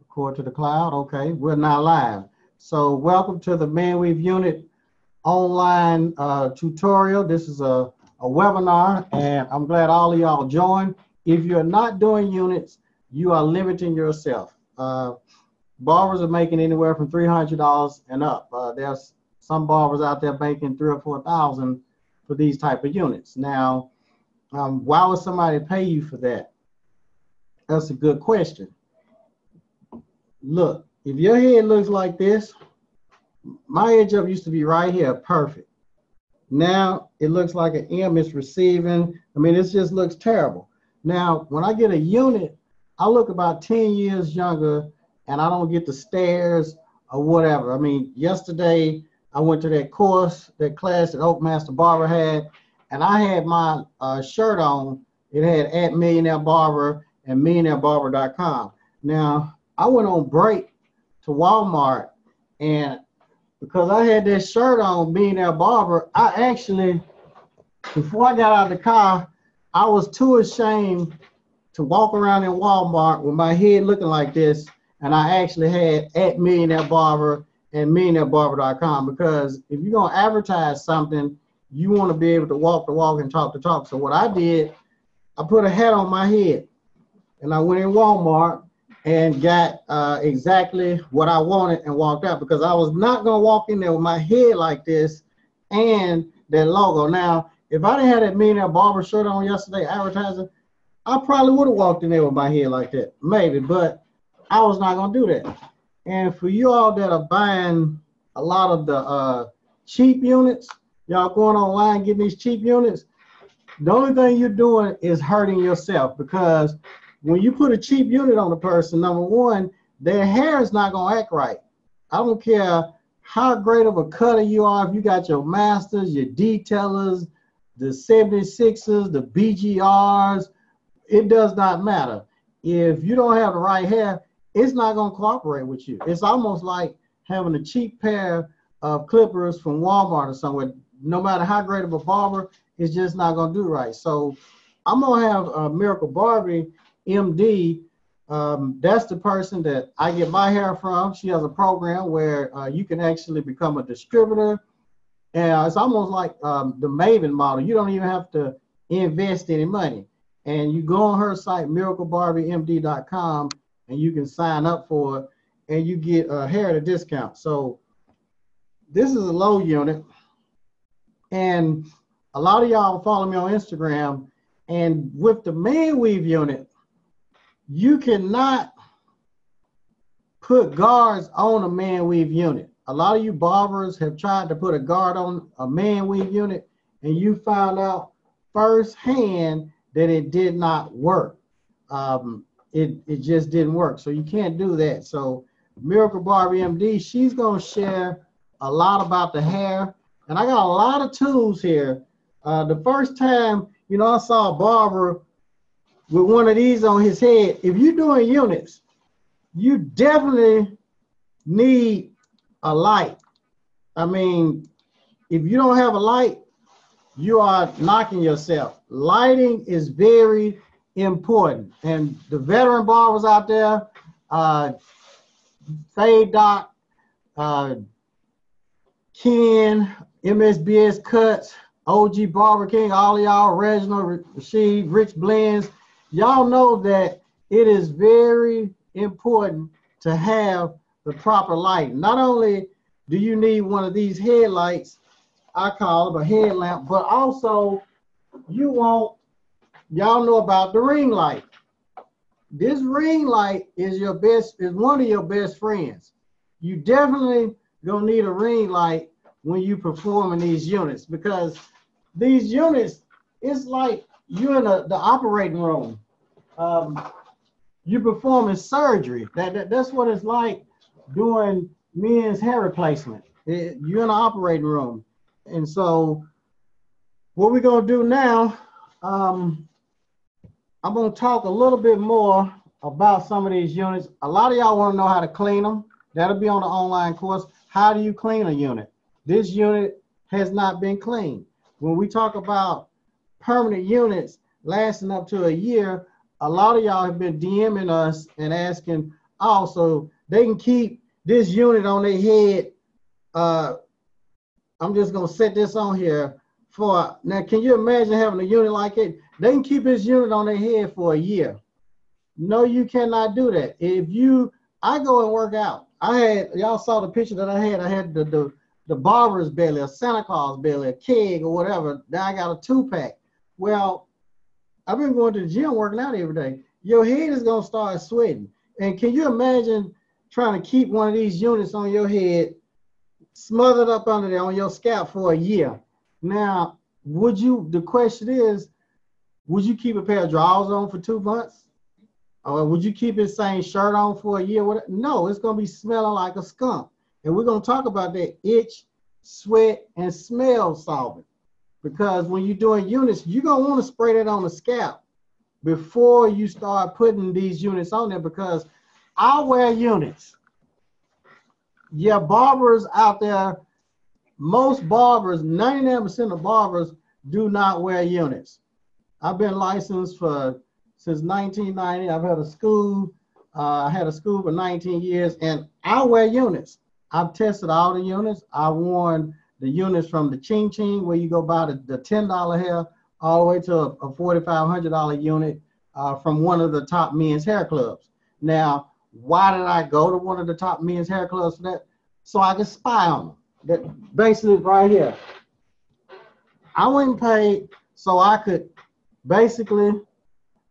Record to the cloud. Okay, we're now live. So welcome to the ManWeaveUnit online tutorial. This is a webinar, and I'm glad all of y'all joined. If you're not doing units, you are limiting yourself. Barbers are making anywhere from $300 and up. There's some barbers out there making $3,000 or $4,000 for these type of units. Now, why would somebody pay you for that? That's a good question. Look, if your head looks like this, my edge up used to be right here, perfect. Now it looks like an M is receiving. I mean, it just looks terrible. Now, when I get a unit, I look about 10 years younger, and I don't get the stares or whatever. I mean, yesterday I went to that course, that class that Oak Master Barber had, and I had my shirt on. It had @MillionaireBarber and MillionaireBarber.com. Now, I went on break to Walmart, and because I had that shirt on, Millionaire Barber, I actually, before I got out of the car, I was too ashamed to walk around in Walmart with my head looking like this, and I actually had @MillionaireBarber and MillionaireBarber.com, because if you're going to advertise something, you want to be able to walk the walk and talk the talk. So what I did, I put a hat on my head, and I went in Walmart and got exactly what I wanted and walked out, because I was not going to walk in there with my head like this and that logo. Now, if I didn't have that Millionaire Barber shirt on yesterday advertising, I probably would have walked in there with my head like that, maybe, but I was not going to do that. And for you all that are buying a lot of the cheap units, y'all going online getting these cheap units, the only thing you're doing is hurting yourself, because when you put a cheap unit on a person, number one, their hair is not going to act right. I don't care how great of a cutter you are. If you got your masters, your detailers, the 76ers, the BGRs, it does not matter. If you don't have the right hair, it's not going to cooperate with you. It's almost like having a cheap pair of clippers from Walmart or somewhere. No matter how great of a barber, it's just not going to do right. So I'm going to have Miracle Barbie, MD. That's the person that I get my hair from. She has a program where you can actually become a distributor. And it's almost like the Maven model. You don't even have to invest any money. And you go on her site, ManWeaveUnits.com, and you can sign up for it, and you get hair at a discount. So this is a low unit. And a lot of y'all follow me on Instagram. And with the ManWeave unit, you cannot put guards on a ManWeave unit. A lot of you barbers have tried to put a guard on a ManWeave unit, and you found out firsthand that it did not work. It just didn't work. So you can't do that. So Miracle Barbie MD, she's going to share a lot about the hair. And I got a lot of tools here. The first time, you know, I saw a barber with one of these on his head. If you're doing units, you definitely need a light. I mean, if you don't have a light, you are knocking yourself. Lighting is very important. And the veteran barbers out there, Fade Doc, Ken, MSBS Cuts, OG Barber King, all of y'all, Reginald, Rashid, Rich Blends, y'all know that it is very important to have the proper light. Not only do you need one of these headlights, I call it a headlamp, but also you want, y'all know about the ring light. This ring light is one of your best friends. You definitely gonna need a ring light when you performing these units, because these units, it's like you're in the operating room. You're performing surgery. That's what it's like doing men's hair replacement. You're in the operating room. And so what we're going to do now, I'm going to talk a little bit more about some of these units. A lot of y'all want to know how to clean them. That'll be on the online course. How do you clean a unit? This unit has not been cleaned. When we talk about permanent units lasting up to a year, a lot of y'all have been DMing us and asking, also, they can keep this unit on their head. I'm just gonna set this on here for, now can you imagine having a unit like it? They can keep this unit on their head for a year. No, you cannot do that. I go and work out. Y'all saw the picture that I had the barber's belly, a Santa Claus belly, a keg or whatever. Now I got a 2-pack. Well, I've been going to the gym working out every day. Your head is gonna start sweating. And can you imagine trying to keep one of these units on your head smothered up under there on your scalp for a year? Now, the question is, would you keep a pair of drawers on for 2 months? Or would you keep the same shirt on for a year? No, it's going to be smelling like a skunk. And we're going to talk about that itch, sweat, and smell solvent. Because when you're doing units, you're going to want to spray that on the scalp before you start putting these units on there, because I wear units. Yeah, barbers out there, most barbers, 99% of barbers do not wear units. I've been licensed since 1990. I've had a school. I had a school for 19 years, and I wear units. I've tested all the units. I worn the units from the Ching Ching, where you go buy the $10 hair, all the way to a $4,500 unit from one of the top men's hair clubs. Now, why did I go to one of the top men's hair clubs for that? So I could spy on them. That basically right here. I went and paid so I could basically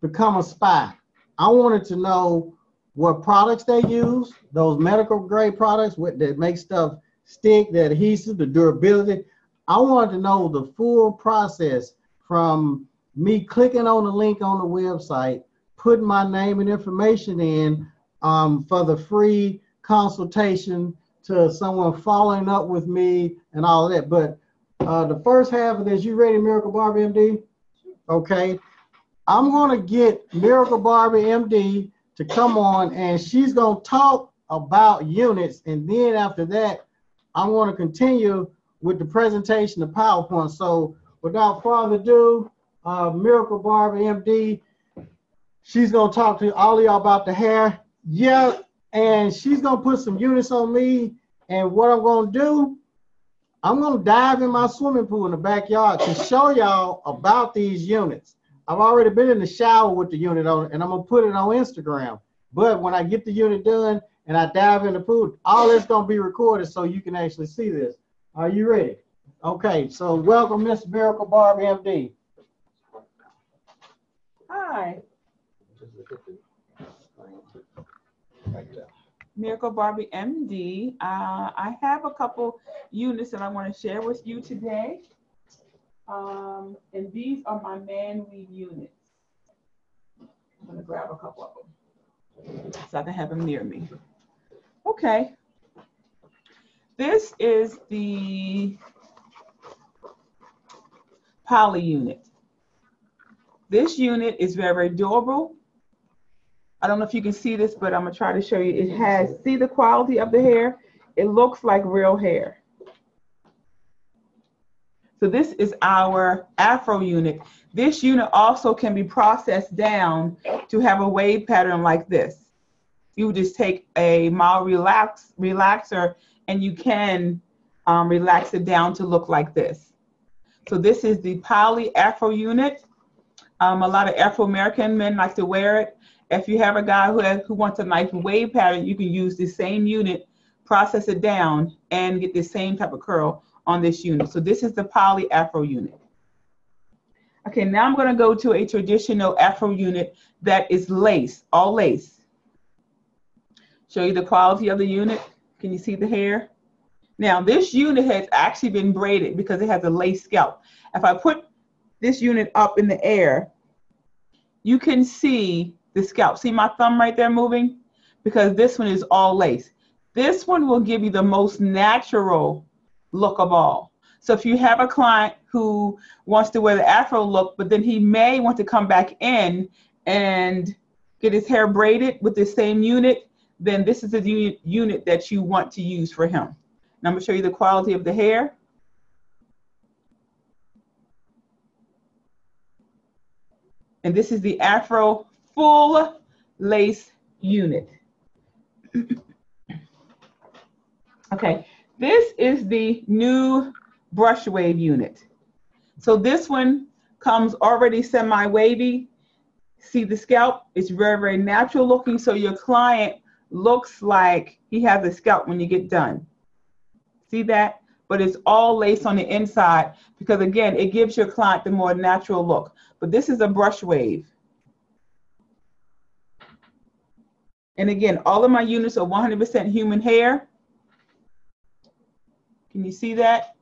become a spy. I wanted to know what products they use, those medical grade products that make stuff stick, the adhesive, the durability. I wanted to know the full process from me clicking on the link on the website, putting my name and information in for the free consultation, to someone following up with me and all of that. But the first half of this, you ready, Miracle Barber MD? Okay. I'm going to get Miracle Barber MD to come on, and she's going to talk about units. And then after that, I'm going to continue with the presentation of PowerPoint. So without further ado, Miracle Barber MD, she's going to talk to all of y'all about the hair. Yeah, and she's going to put some units on me. And what I'm going to do, I'm going to dive in my swimming pool in the backyard to show y'all about these units. I've already been in the shower with the unit on, and I'm going to put it on Instagram. But when I get the unit done and I dive in the pool, all this going to be recorded so you can actually see this. Are you ready? Okay, so welcome, Miss Miracle Barber MD. Hi. Miracle Barber MD. I have a couple units that I want to share with you today. And these are my ManWeave units. I'm going to grab a couple of them so I can have them near me. Okay. This is the poly unit. This unit is very, very durable. I don't know if you can see this, but I'm going to try to show you. It has, see the quality of the hair? It looks like real hair. So this is our Afro unit. This unit also can be processed down to have a wave pattern like this. You just take a mild relaxer and you can relax it down to look like this. So this is the poly Afro unit. A lot of Afro-American men like to wear it. If you have a guy who wants a nice wave pattern, you can use the same unit, process it down, and get the same type of curl on this unit. So this is the poly Afro unit. Okay, now I'm going to go to a traditional Afro unit that is lace, all lace. Show you the quality of the unit. Can you see the hair? Now this unit has actually been braided because it has a lace scalp. If I put this unit up in the air, you can see the scalp. See my thumb right there moving? Because this one is all lace. This one will give you the most natural look of all. So if you have a client who wants to wear the Afro look, but then he may want to come back in and get his hair braided with the same unit, then this is the unit that you want to use for him. Now I'm going to show you the quality of the hair. And this is the Afro full lace unit. Okay, this is the new brush wave unit. So this one comes already semi-wavy. See the scalp? It's very, very natural looking. So your client looks like he has a scalp when you get done. See that? But it's all lace on the inside because, again, it gives your client the more natural look. But this is a brush wave. And again, all of my units are 100% human hair. Can you see that?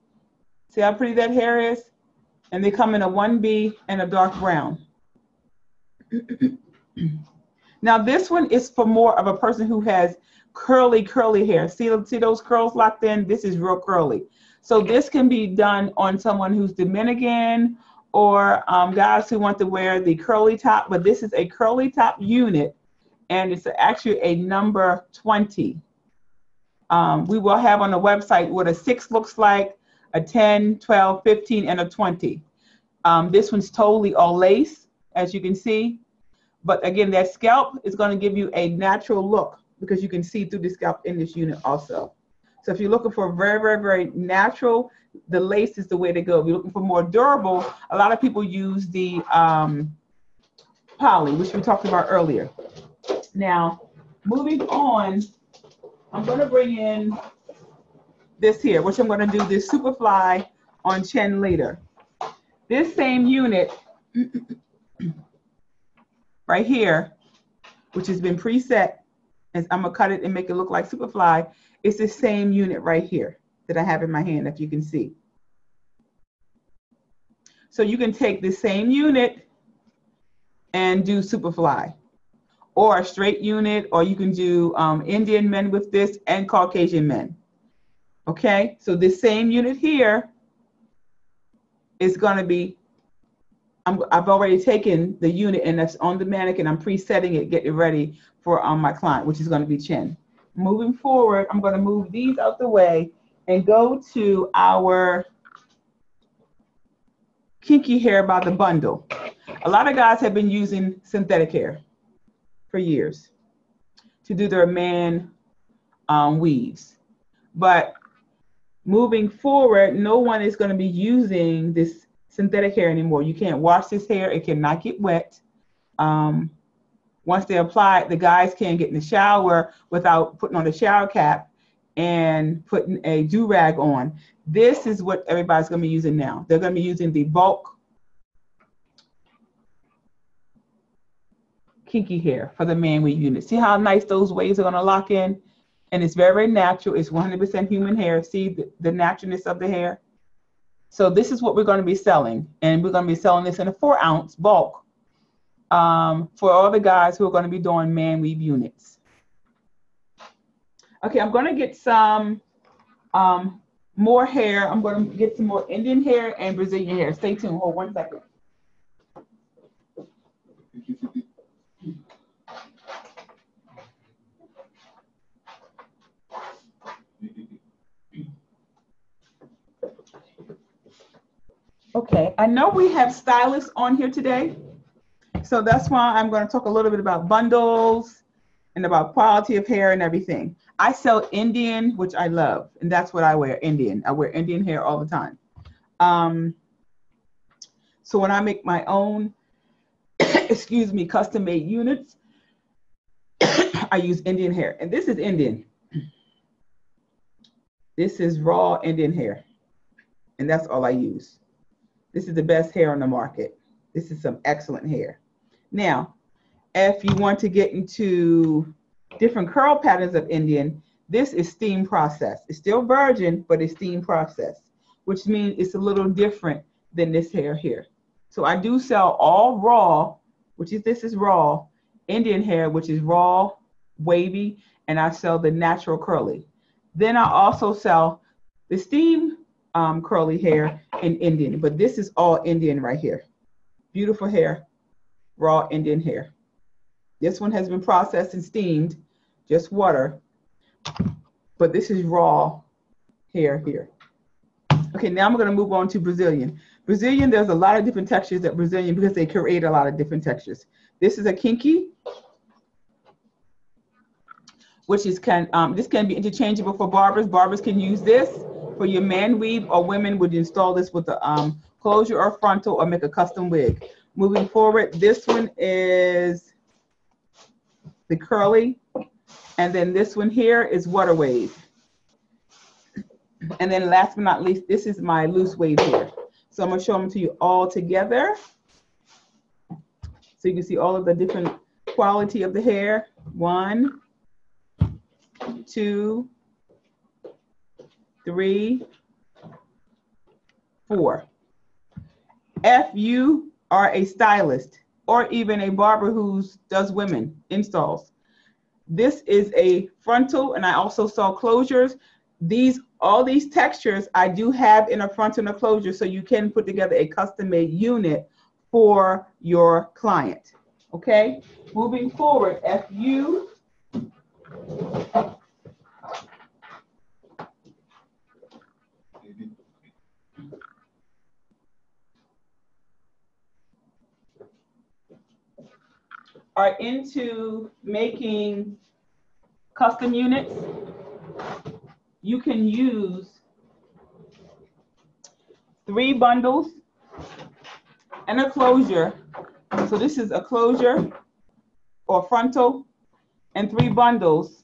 See how pretty that hair is? And they come in a 1B and a dark brown. Now this one is for more of a person who has curly hair. See those curls locked in? This is real curly. So this can be done on someone who's Dominican or guys who want to wear the curly top, but this is a curly top unit and it's actually a number 20. We will have on the website what a 6 looks like, a 10, 12, 15, and a 20. This one's totally all lace, as you can see. But again, that scalp is going to give you a natural look because you can see through the scalp in this unit also. So if you're looking for very, very, very natural, the lace is the way to go. If you're looking for more durable, a lot of people use the poly, which we talked about earlier. Now, moving on, I'm going to bring in this here, which I'm going to do this Superfly on chin later. This same unit right here, which has been preset, and I'm going to cut it and make it look like Superfly. It's the same unit right here that I have in my hand, if you can see. So you can take the same unit and do Superfly, or a straight unit, or you can do Indian men with this and Caucasian men. Okay, so this same unit here is going to be, I've already taken the unit and that's on the mannequin. I'm presetting it, getting it ready for my client, which is going to be chin. Moving forward, I'm going to move these out the way and go to our kinky hair by the bundle. A lot of guys have been using synthetic hair for years to do their man weaves. But moving forward, no one is going to be using this synthetic hair anymore. You can't wash this hair. It cannot get wet. Once they apply it, the guys can't get in the shower without putting on a shower cap and putting a do-rag on. This is what everybody's going to be using now. They're going to be using the bulk kinky hair for the ManWeave unit. See how nice those waves are going to lock in? And it's very, very natural. It's 100% human hair. See the naturalness of the hair? So this is what we're going to be selling. And we're going to be selling this in a 4-ounce bulk for all the guys who are going to be doing ManWeave units. Okay, I'm going to get some more hair. I'm going to get some more Indian hair and Brazilian hair. Stay tuned. Hold 1 second. Okay, I know we have stylists on here today, so that's why I'm going to talk a little bit about bundles and about quality of hair and everything. I sell Indian, which I love, and that's what I wear, Indian. I wear Indian hair all the time. So when I make my own, excuse me, custom-made units, I use Indian hair, and this is Indian. This is raw Indian hair, and that's all I use. This is the best hair on the market. This is some excellent hair. Now, if you want to get into different curl patterns of Indian, this is steam process. It's still virgin, but it's steam process, which means it's a little different than this hair here. So I do sell all raw, which is, this is raw, Indian hair, which is raw, wavy, and I sell the natural curly. Then I also sell the steam curly hair in Indian, but this is all Indian right here. Beautiful hair, raw Indian hair. This one has been processed and steamed, just water, but this is raw hair here. Okay, now I'm going to move on to Brazilian. Brazilian, there's a lot of different textures that Brazilian, because they create a lot of different textures. This is a kinky. which is this can be interchangeable for barbers. Barbers can use this for your man weave, or women would install this with the closure or frontal or make a custom wig. Moving forward, this one is the curly, and then this one here is water wave. And then last but not least, this is my loose wave here. So I'm gonna show them to you all together, so you can see all of the different quality of the hair. 1, 2, 3, 4. If you are a stylist or even a barber who does women installs, this is a frontal, and I also sell closures. All these textures I do have in a frontal and a closure, so you can put together a custom-made unit for your client. Okay, moving forward, if you are into making custom units, you can use 3 bundles and a closure. So this is a closure or frontal and 3 bundles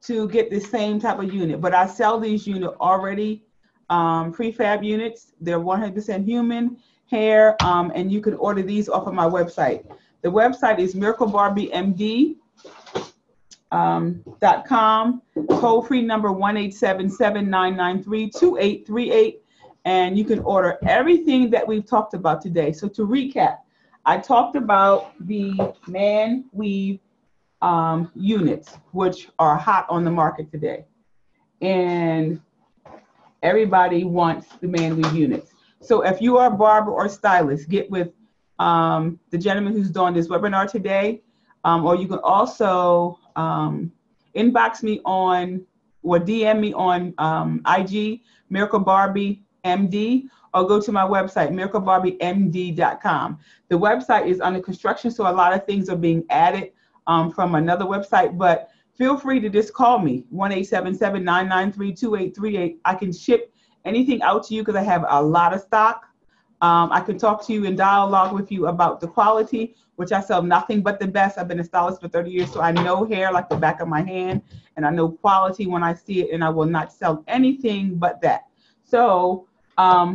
to get the same type of unit. But I sell these units already, prefab units. They're 100% human hair, and you can order these off of my website. The website is ManWeaveUnits.com, toll free number 1-877-993-2838, and you can order everything that we've talked about today. So to recap, I talked about the ManWeave units, which are hot on the market today, and everybody wants the ManWeave units. So if you are a barber or stylist, get with the gentleman who's doing this webinar today, or you can also inbox me on or DM me on IG, Miracle Barbie MD, or go to my website, MiracleBarbieMD.com. The website is under construction, so a lot of things are being added from another website, but feel free to just call me, 1-877-993-2838. I can ship anything out to you because I have a lot of stock. I can talk to you and dialogue with you about the quality, which I sell nothing but the best. I've been a stylist for 30 years, so I know hair like the back of my hand, and I know quality when I see it, and I will not sell anything but that. So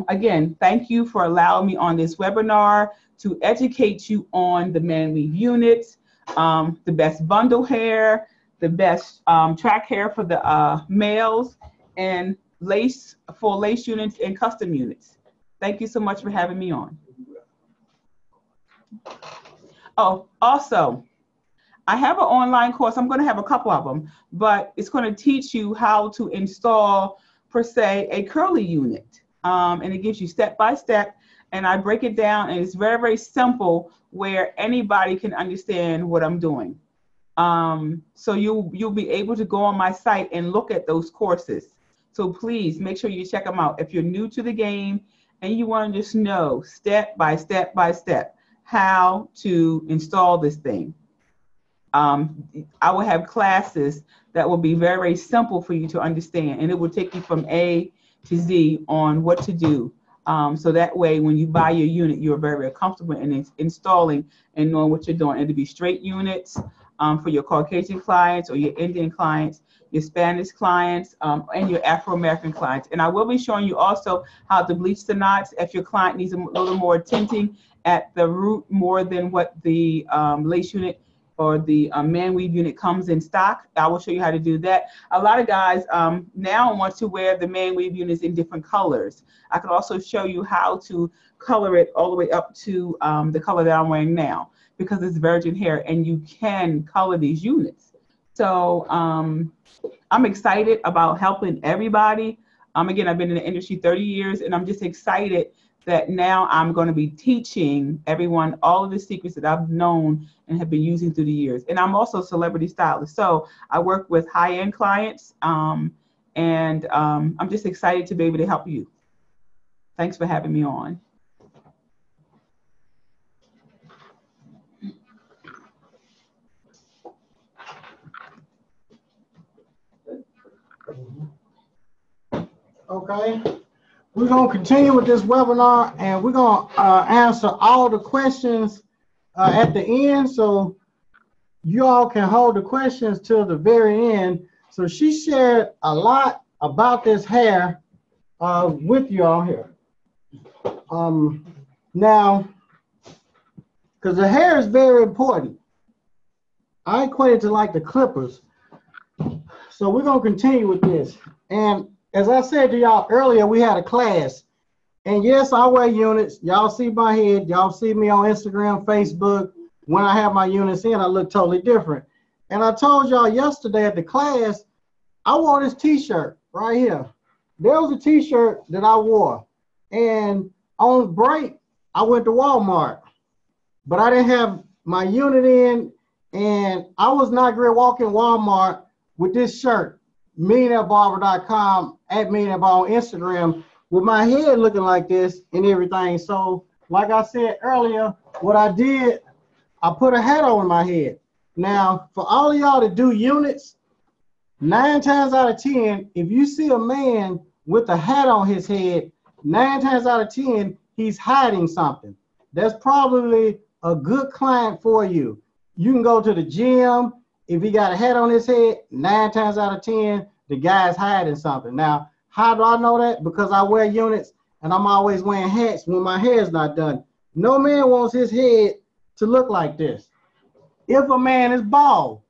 again, thank you for allowing me on this webinar to educate you on the ManWeave units, the best bundle hair, the best track hair for the males, and full lace units and custom units. Thank you so much for having me on. Oh, also, I have an online course. I'm going to have a couple of them, but it's going to teach you how to install, per se, a curly unit. And it gives you step by step, and I break it down, and it's very, very simple where anybody can understand what I'm doing. So you'll be able to go on my site and look at those courses. So please make sure you check them out. If you're new to the game and you want to just know step by step by step how to install this thing, I will have classes that will be very, very simple for you to understand, and it will take you from A to Z on what to do. So that way, when you buy your unit, you're very, very comfortable in installing and knowing what you're doing. It'll be straight units for your Caucasian clients or your Indian clients, your Spanish clients, and your Afro-American clients. And I will be showing you also how to bleach the knots if your client needs a little more tinting at the root more than what the lace unit or the ManWeave unit comes in stock. I will show you how to do that. A lot of guys now want to wear the ManWeave units in different colors. I can also show you how to color it all the way up to the color that I'm wearing now, because it's virgin hair and you can color these units. So I'm excited about helping everybody. Again, I've been in the industry 30 years, and I'm just excited that now I'm going to be teaching everyone all of the secrets that I've known and have been using through the years. And I'm also a celebrity stylist, so I work with high-end clients, and I'm just excited to be able to help you. Thanks for having me on. Okay. We're going to continue with this webinar, and we're going to answer all the questions at the end, so you all can hold the questions till the very end. So she shared a lot about this hair with you all here. Now, because the hair is very important, I equate it to like the clippers. So we're going to continue with this. And as I said to y'all earlier, we had a class. And yes, I wear units. Y'all see my head. Y'all see me on Instagram, Facebook. When I have my units in, I look totally different. And I told y'all yesterday at the class, I wore this t-shirt right here. There was a t-shirt that I wore. And on break, I went to Walmart. But I didn't have my unit in. And I was not going to walk in Walmart with this shirt, ManWeaveUnits.com, at ManWeaveUnits on Instagram, with my head looking like this and everything. So, like I said earlier, what I did, I put a hat on my head. Now, for all of y'all to do units, 9 times out of 10, if you see a man with a hat on his head, 9 times out of 10, he's hiding something. That's probably a good client for you. You can go to the gym. If he got a hat on his head, 9 times out of 10, the guy's hiding something. Now, how do I know that? Because I wear units and I'm always wearing hats when my hair's not done. No man wants his head to look like this. If a man is bald,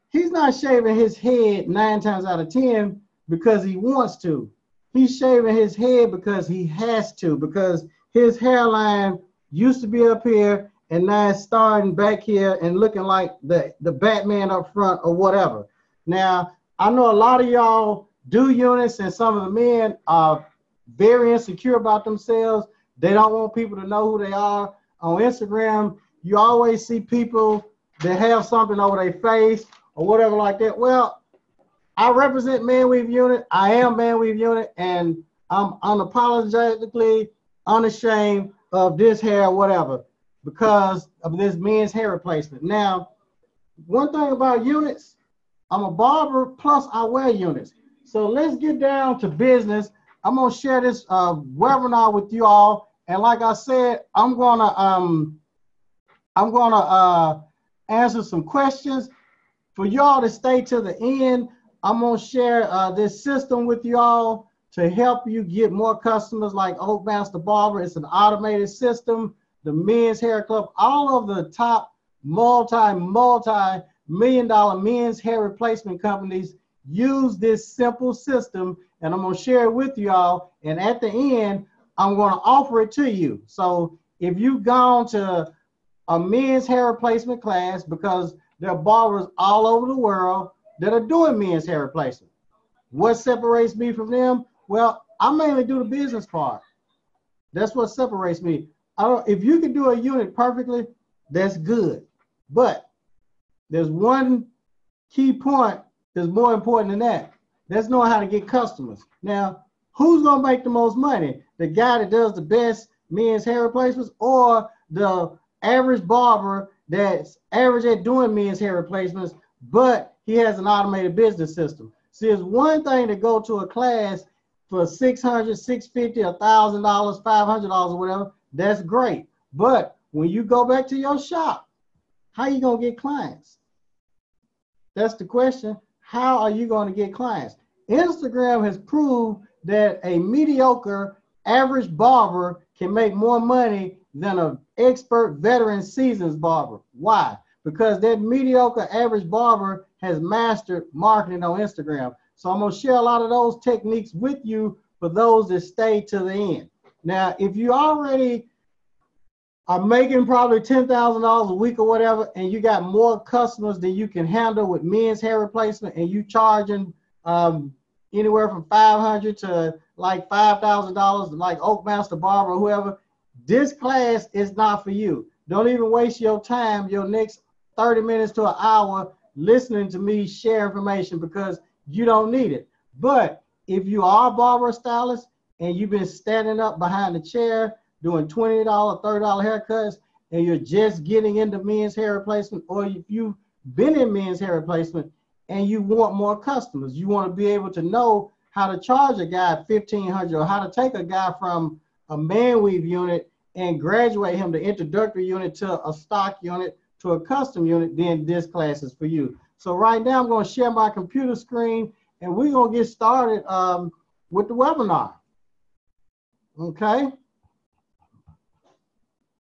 he's not shaving his head 9 times out of 10 because he wants to. He's shaving his head because he has to, because his hairline used to be up here and now it's starting back here and looking like the Batman up front or whatever. Now, I know a lot of y'all do units and some of the men are very insecure about themselves. They don't want people to know who they are. On Instagram, you always see people that have something over their face or whatever like that. Well, I represent ManWeaveUnit. I am ManWeaveUnit, and I'm unapologetically unashamed of this hair, whatever, because of this men's hair replacement. Now, one thing about units, I'm a barber, plus I wear units. So let's get down to business. I'm gonna share this webinar with you all, and like I said, I'm gonna answer some questions. For y'all to stay to the end, I'm gonna share this system with y'all to help you get more customers like Oak Master Barber. It's an automated system. The Men's Hair Club, all of the top multi-million-dollar men's hair replacement companies use this simple system, and I'm going to share it with y'all. And at the end, I'm going to offer it to you. So if you've gone to a men's hair replacement class, because there are barbers all over the world that are doing men's hair replacement, what separates me from them? Well, I mainly do the business part. That's what separates me. If you can do a unit perfectly, that's good. But there's one key point that's more important than that. That's knowing how to get customers. Now, who's gonna make the most money? The guy that does the best men's hair replacements, or the average barber that's average at doing men's hair replacements, but he has an automated business system? See, it's one thing to go to a class for $600, $650, $1,000, $500 or whatever. That's great. But when you go back to your shop, how are you going to get clients? That's the question. How are you going to get clients? Instagram has proved that a mediocre average barber can make more money than an expert veteran seasoned barber. Why? Because that mediocre average barber has mastered marketing on Instagram. So I'm going to share a lot of those techniques with you for those that stay to the end. Now, if you already are making probably $10,000 a week or whatever, and you got more customers than you can handle with men's hair replacement, and you charging anywhere from $500 to like $5,000, like Oak Master Barber or whoever, this class is not for you. Don't even waste your time, your next 30 minutes to an hour listening to me share information, because you don't need it. But if you are a barber or stylist and you've been standing up behind the chair doing $20, $30 haircuts, and you're just getting into men's hair replacement, or if you've been in men's hair replacement and you want more customers, you want to be able to know how to charge a guy $1,500, or how to take a guy from a ManWeave unit and graduate him to introductory unit to a stock unit to a custom unit, then this class is for you. So right now I'm going to share my computer screen and we're going to get started with the webinar. Okay.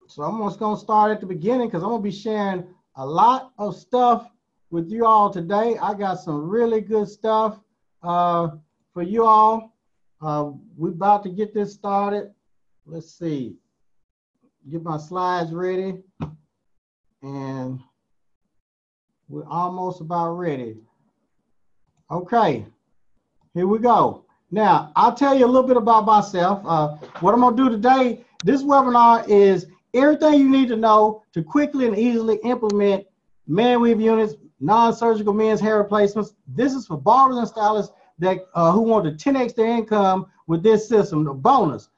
So I'm just going to start at the beginning because I'm going to be sharing a lot of stuff with you all today. I got some really good stuff for you all. We're about to get this started. Let's see. Get my slides ready. And we're almost about ready. Okay, here we go. Now, I'll tell you a little bit about myself. What I'm gonna do today, this webinar is everything you need to know to quickly and easily implement ManWeaveUnits, non-surgical men's hair replacements. This is for barbers and stylists that who want to 10x their income with this system, the bonus.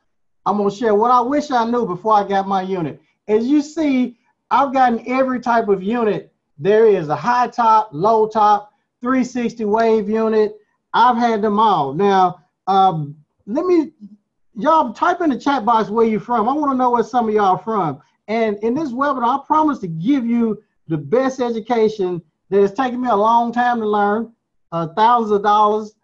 I'm gonna share what I wish I knew before I got my unit. As you see, I've gotten every type of unit. There is a high top, low top, 360 wave unit. I've had them all. Now, y'all type in the chat box where you're from. I want to know where some of y'all are from. And in this webinar, I promise to give you the best education that has taken me a long time to learn, thousands of dollars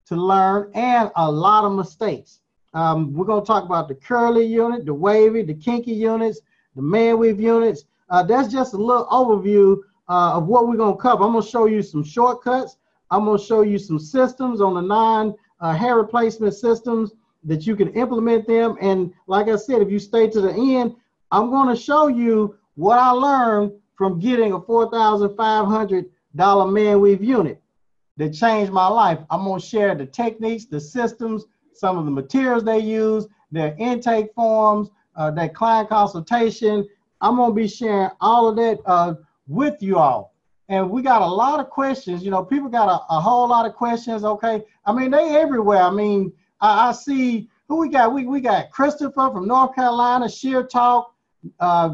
to learn, and a lot of mistakes. We're going to talk about the curly unit, the wavy, the kinky units, the ManWeave units. That's just a little overview of what we're going to cover. I'm going to show you some shortcuts. I'm going to show you some systems on the hair replacement systems that you can implement them. And like I said, if you stay to the end, I'm going to show you what I learned from getting a $4,500 ManWeave unit that changed my life. I'm going to share the techniques, the systems, some of the materials they use, their intake forms, their client consultation. I'm going to be sharing all of that with you all. And we got a lot of questions. You know, people got a whole lot of questions, okay? I mean, they everywhere. I mean, I see who we got. We got Christopher from North Carolina, Sheer Talk.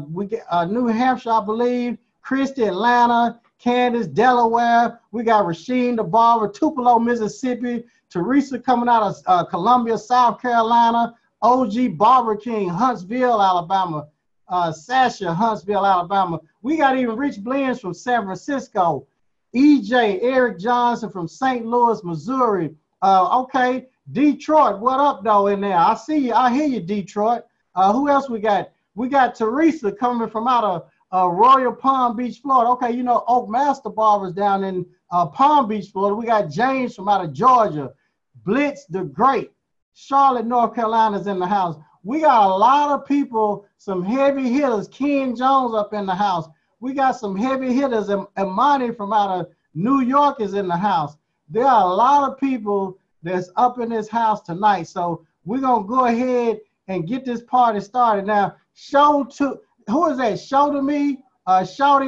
We got New Hampshire, I believe. Christy, Atlanta. Candace, Delaware. We got Rasheen, the barber, Tupelo, Mississippi. Teresa coming out of Columbia, South Carolina. OG Barber King, Huntsville, Alabama. Sasha, Huntsville, Alabama. We got even Rich Blends from San Francisco. EJ, Eric Johnson from St. Louis, Missouri. Okay, Detroit, what up though in there? I see you, I hear you, Detroit. Who else we got? We got Teresa coming from out of Royal Palm Beach, Florida. Okay, you know, Oak Master Barbers down in Palm Beach, Florida. We got James from out of Georgia. Blitz the Great. Charlotte, North Carolina's in the house. We got a lot of people, some heavy hitters. Ken Jones up in the house. We got some heavy hitters. And Imani from out of New York is in the house. There are a lot of people that's up in this house tonight. So we're going to go ahead and get this party started. Now, who is that? Shouting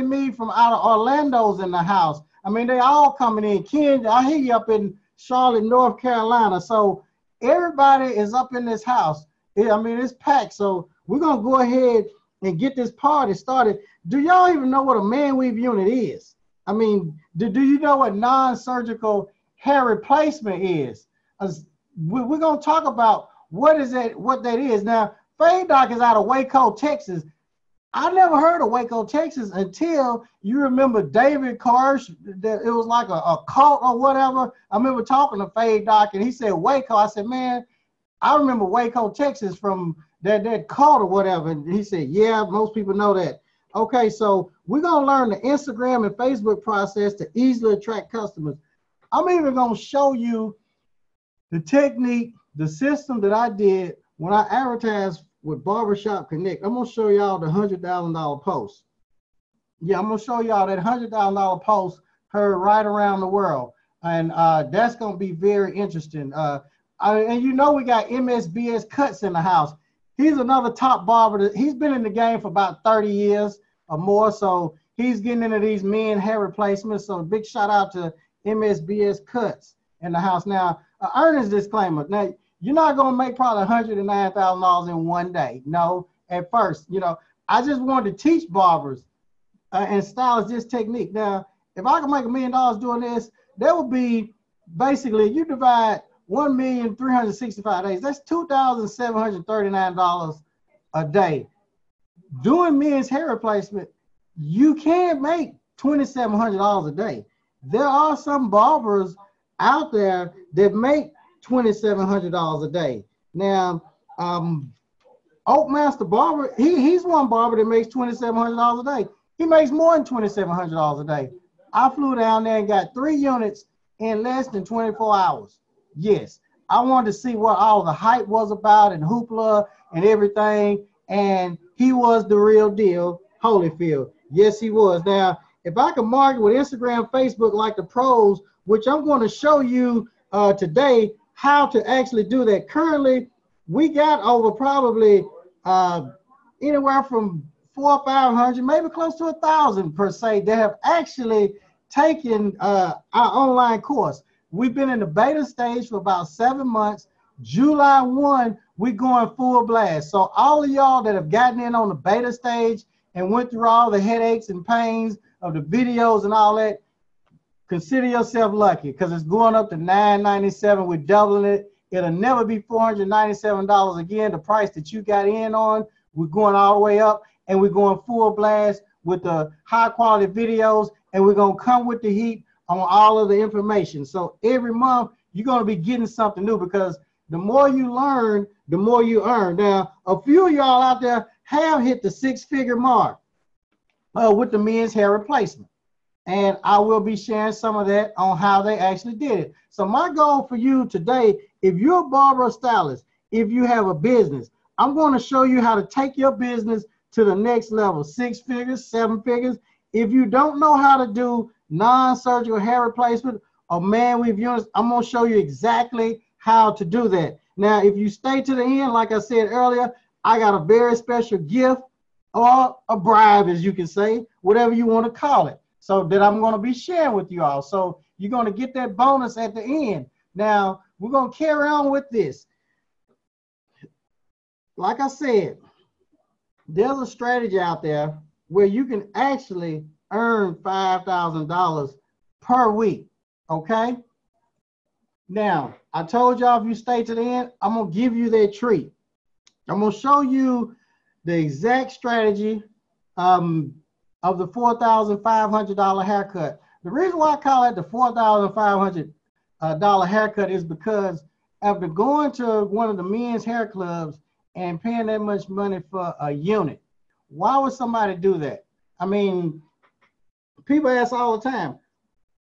me from out of Orlando's in the house. I mean, they all coming in. Ken, I hear you up in Charlotte, North Carolina. So everybody is up in this house. I mean, it's packed. So we're going to go ahead and get this party started. Do y'all even know what a ManWeave unit is? I mean, do you know what non-surgical hair replacement is? We're going to talk about what that is. Now, Fade Doc is out of Waco, Texas. I never heard of Waco, Texas until you remember David Karsh. It was like a cult or whatever. I remember talking to Fade Doc and he said Waco. I said, man, I remember Waco, Texas from that cult or whatever. And he said, yeah, most people know that. Okay, so we're going to learn the Instagram and Facebook process to easily attract customers. I'm even going to show you the technique, the system that I did when I advertised with Barbershop Connect. I'm going to show y'all the $100,000 post. Yeah, I'm going to show y'all that $100,000 post heard right around the world. And that's going to be very interesting. And you know we got MSBS Cuts in the house. He's another top barber. He's been in the game for about 30 years or more, so he's getting into these men hair replacements. So big shout out to MSBS Cuts in the house. Now, earnings disclaimer. Now, you're not going to make probably $109,000 in one day. No, at first. You know, I just wanted to teach barbers and stylists this technique. Now, if I could make $1 million doing this, that would be basically, you divide 1,365 days. That's $2,739 a day. Doing men's hair replacement, you can make $2,700 a day. There are some barbers out there that make $2,700 a day. Now, Oakmaster Barber, he's one barber that makes $2,700 a day. He makes more than $2,700 a day. I flew down there and got 3 units in less than 24 hours. Yes, I wanted to see what all the hype was about and hoopla and everything, and he was the real deal, Holyfield. Yes, he was. Now, if I can market with Instagram, Facebook like the pros, which I'm going to show you today how to actually do that. Currently, we got over probably anywhere from 400 or 500, maybe close to 1,000 per se, that have actually taken our online course. We've been in the beta stage for about 7 months. July 1, we're going full blast. So all of y'all that have gotten in on the beta stage and went through all the headaches and pains of the videos and all that, consider yourself lucky, because it's going up to $997. We're doubling it. It'll never be $497 again, the price that you got in on. We're going all the way up, and we're going full blast with the high quality videos, and we're going to come with the heat on all of the information. So every month, you're going to be getting something new, because the more you learn, the more you earn. Now, a few of y'all out there have hit the 6-figure mark with the men's hair replacement. And I will be sharing some of that on how they actually did it. So my goal for you today, if you're a barber or stylist, if you have a business, I'm going to show you how to take your business to the next level, 6 figures, 7 figures. If you don't know how to do non-surgical hair replacement or ManWeave units, I'm going to show you exactly how to do that. Now, if you stay to the end, like I said earlier, I got a very special gift, or a bribe, as you can say, whatever you want to call it, so that I'm going to be sharing with you all. So you're going to get that bonus at the end. Now, we're going to carry on with this. Like I said, there's a strategy out there where you can actually earn $5,000 per week, okay? Now, I told y'all if you stay to the end, I'm going to give you that treat. I'm going to show you the exact strategy of the $4,500 haircut. The reason why I call it the $4,500 haircut is because after going to one of the men's hair clubs and paying that much money for a unit, why would somebody do that? I mean, people ask all the time,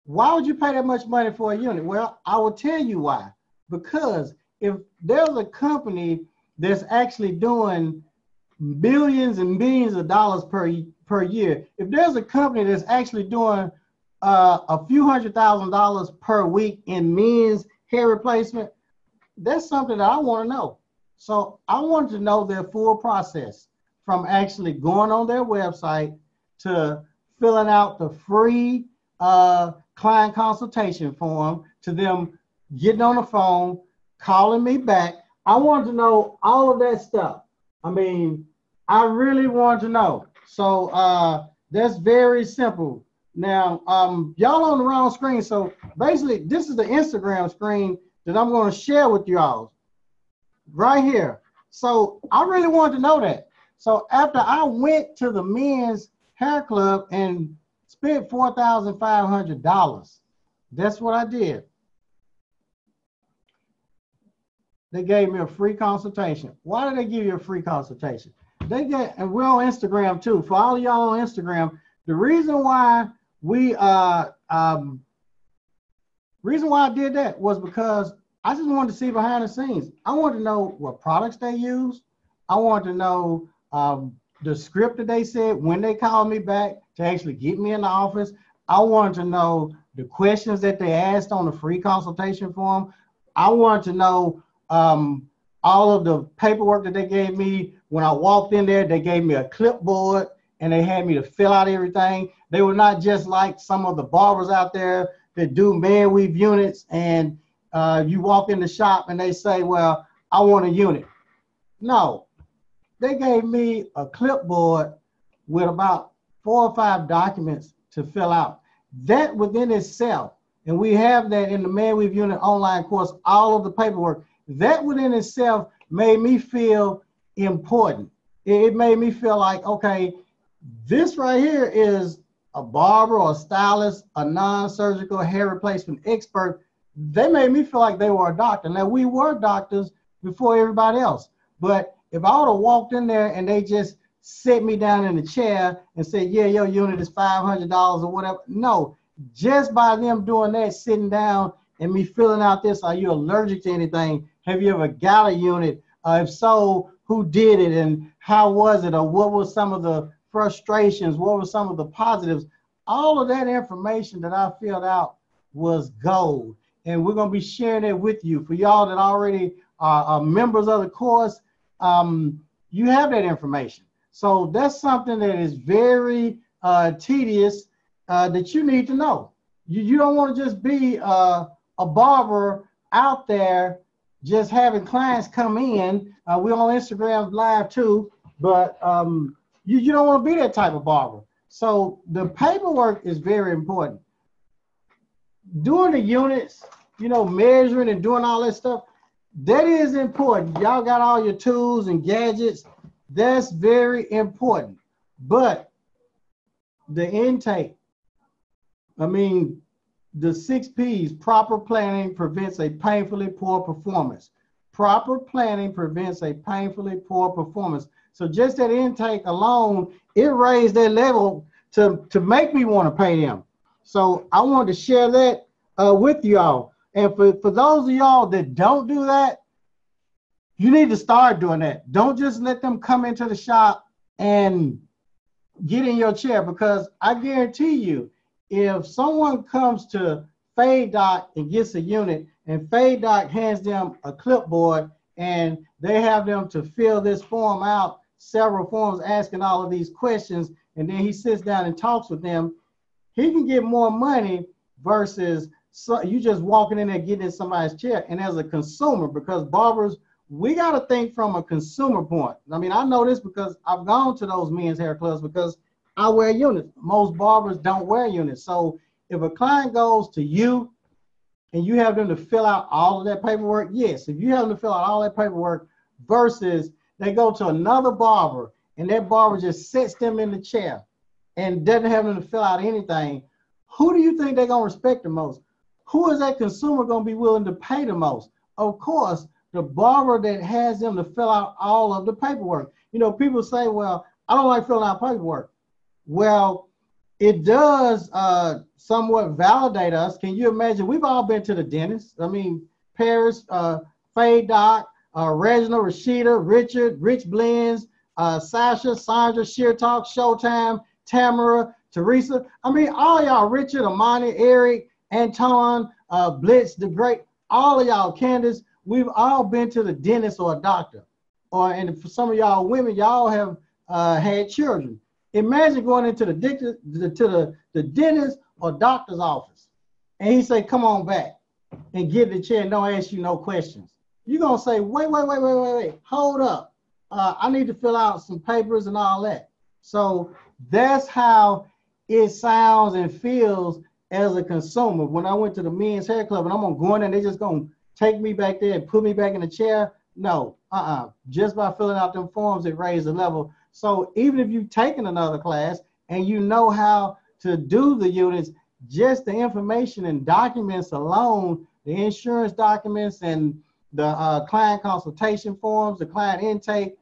why would you pay that much money for a unit? Well, I will tell you why. Because if there's a company that's actually doing billions and billions of dollars per year, if there's a company that's actually doing a few $100,000 per week in men's hair replacement, that's something that I want to know. So I wanted to know their full process, from actually going on their website to filling out the free client consultation form, to them getting on the phone, calling me back. I wanted to know all of that stuff. I mean, I really want to know. So that's very simple. Now, y'all on the wrong screen. So basically, this is the Instagram screen that I'm going to share with y'all right here. So I really wanted to know that. So after I went to the men's hair club and spent $4,500, that's what I did. They gave me a free consultation. Why did they give you a free consultation? They get, and we're on Instagram too. For all of y'all on Instagram, the reason why I did that was because I just wanted to see behind the scenes. I wanted to know what products they use. I wanted to know the script that they said when they called me back to actually get me in the office. I wanted to know the questions that they asked on the free consultation form. I wanted to know all of the paperwork that they gave me. When I walked in there, they gave me a clipboard and they had me to fill out everything. They were not just like some of the barbers out there that do ManWeaveUnits and you walk in the shop and they say, well, I want a unit. No, they gave me a clipboard with about 4 or 5 documents to fill out. That within itself And we have that in the ManWeave Unit online course, all of the paperwork. That within itself made me feel important. It made me feel like, okay, this right here is a barber or a stylist, a non-surgical hair replacement expert. They made me feel like they were a doctor. Now, we were doctors before everybody else. But if I would have walked in there and they just sit me down in the chair and said, yeah, your unit is $500 or whatever. No, just by them doing that, sitting down and me filling out this, are you allergic to anything? Have you ever got a unit? If so, who did it and how was it? Or what were some of the frustrations? What were some of the positives? All of that information that I filled out was gold. And we're going to be sharing it with you. For y'all that already are members of the course, you have that information. So that's something that is very tedious that you need to know. You don't want to just be a barber out there just having clients come in. We're on Instagram Live too, but you don't want to be that type of barber. So the paperwork is very important. Doing the units, you know, measuring and doing all that stuff, that is important. Y'all got all your tools and gadgets. That's very important. But the intake, I mean, the 6 P's, proper planning prevents a painfully poor performance. Proper planning prevents a painfully poor performance. So just that intake alone, it raised that level to make me want to pay them. So I wanted to share that with y'all. And for those of y'all that don't do that, you need to start doing that. Don't just let them come into the shop and get in your chair, because I guarantee you, if someone comes to Fade Doc and gets a unit and Fade Doc hands them a clipboard and they have them to fill this form out, several forms asking all of these questions, and then he sits down and talks with them, he can get more money versus you just walking in there getting in somebody's chair. And as a consumer, because barbers, we got to think from a consumer point. I mean, I know this because I've gone to those men's hair clubs because I wear units. Most barbers don't wear units. So if a client goes to you and you have them to fill out all of that paperwork, yes, if you have them to fill out all that paperwork versus they go to another barber and that barber just sits them in the chair and doesn't have them to fill out anything, who do you think they're going to respect the most? Who is that consumer going to be willing to pay the most? Of course, the barber that has them to fill out all of the paperwork. You know, people say, well, I don't like filling out paperwork. Well, it does somewhat validate us. Can you imagine? We've all been to the dentist. I mean, Paris, Fade Doc, Reginald, Rashida, Richard, Rich Blends, Sasha, Sandra, Sheer Talk, Showtime, Tamara, Teresa. I mean, all y'all, Richard, Amani, Eric, Anton, Blitz, the Great, all of y'all, Candace, we've all been to the dentist or a doctor. And for some of y'all women, y'all have had children. Imagine going into the dentist or doctor's office, and he say, come on back and get in the chair and don't ask you no questions. You're going to say, wait, hold up. I need to fill out some papers and all that. So that's how it sounds and feels as a consumer. When I went to the men's hair club and I'm going to go in there and they just going to take me back there and put me back in the chair. No, just by filling out them forms, it raised the level. So even if you've taken another class and you know how to do the units, just the information and documents alone, the insurance documents and the client consultation forms, the client intake,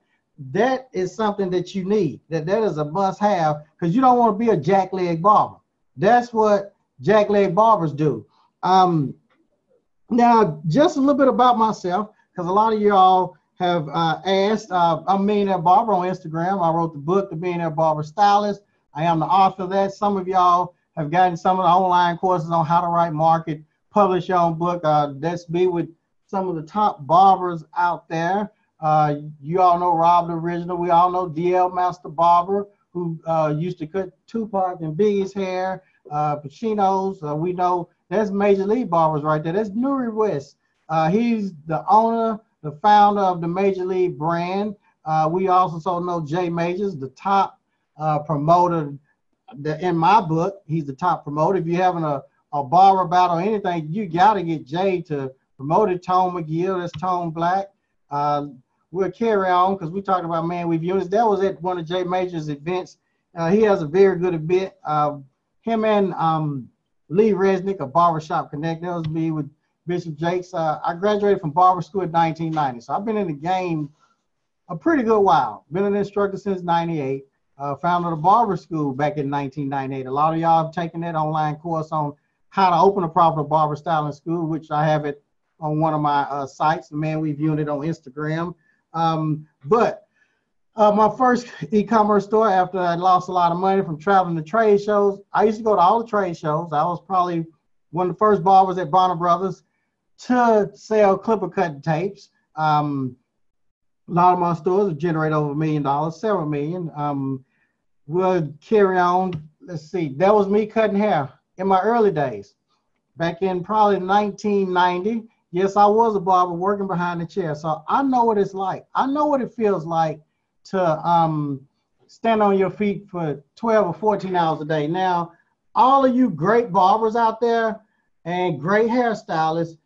that is something that you need. That is a must have, because you don't want to be a jackleg barber. That's what jackleg barbers do. Now, just a little bit about myself, because a lot of y'all have asked. I'm Millionaire Barber on Instagram. I wrote the book, The Millionaire Barber Stylist. I am the author of that. Some of y'all have gotten some of the online courses on how to write, market, publish your own book. That's me with some of the top barbers out there. You all know Rob the Original. We all know DL Master Barber, who used to cut Tupac and Biggie's hair, Pacino's. We know that's Major League Barbers right there. That's Nuri West. He's the owner, the founder of the Major League brand. We also know Jay Majors, the top promoter in my book. He's the top promoter. If you're having a a barber battle, anything, you got to get Jay to promote it. Tone McGill, that's Tone Black. We'll carry on because we talked about ManWeaveUnits. That was at one of Jay Major's events. He has a very good event. Him and Lee Resnick of Barbershop Connect. That was me with Bishop Jakes. I graduated from barber school in 1990, so I've been in the game a pretty good while. Been an instructor since '98. Founded a barber school back in 1998. A lot of y'all have taken that online course on how to open a profitable barber styling school, which I have it on one of my sites, the ManWeaveUnit on Instagram. But my first e-commerce store after I lost a lot of money from traveling to trade shows, I used to go to all the trade shows. I was probably one of the first barbers at Barber Brothers to sell clipper cutting tapes. A lot of my stores have generated over $1 million, several million. We'll carry on. Let's see. That was me cutting hair in my early days. Back in probably 1990. Yes, I was a barber working behind the chair. So I know what it's like. I know what it feels like to stand on your feet for 12 or 14 hours a day. Now, all of you great barbers out there and great hairstylists,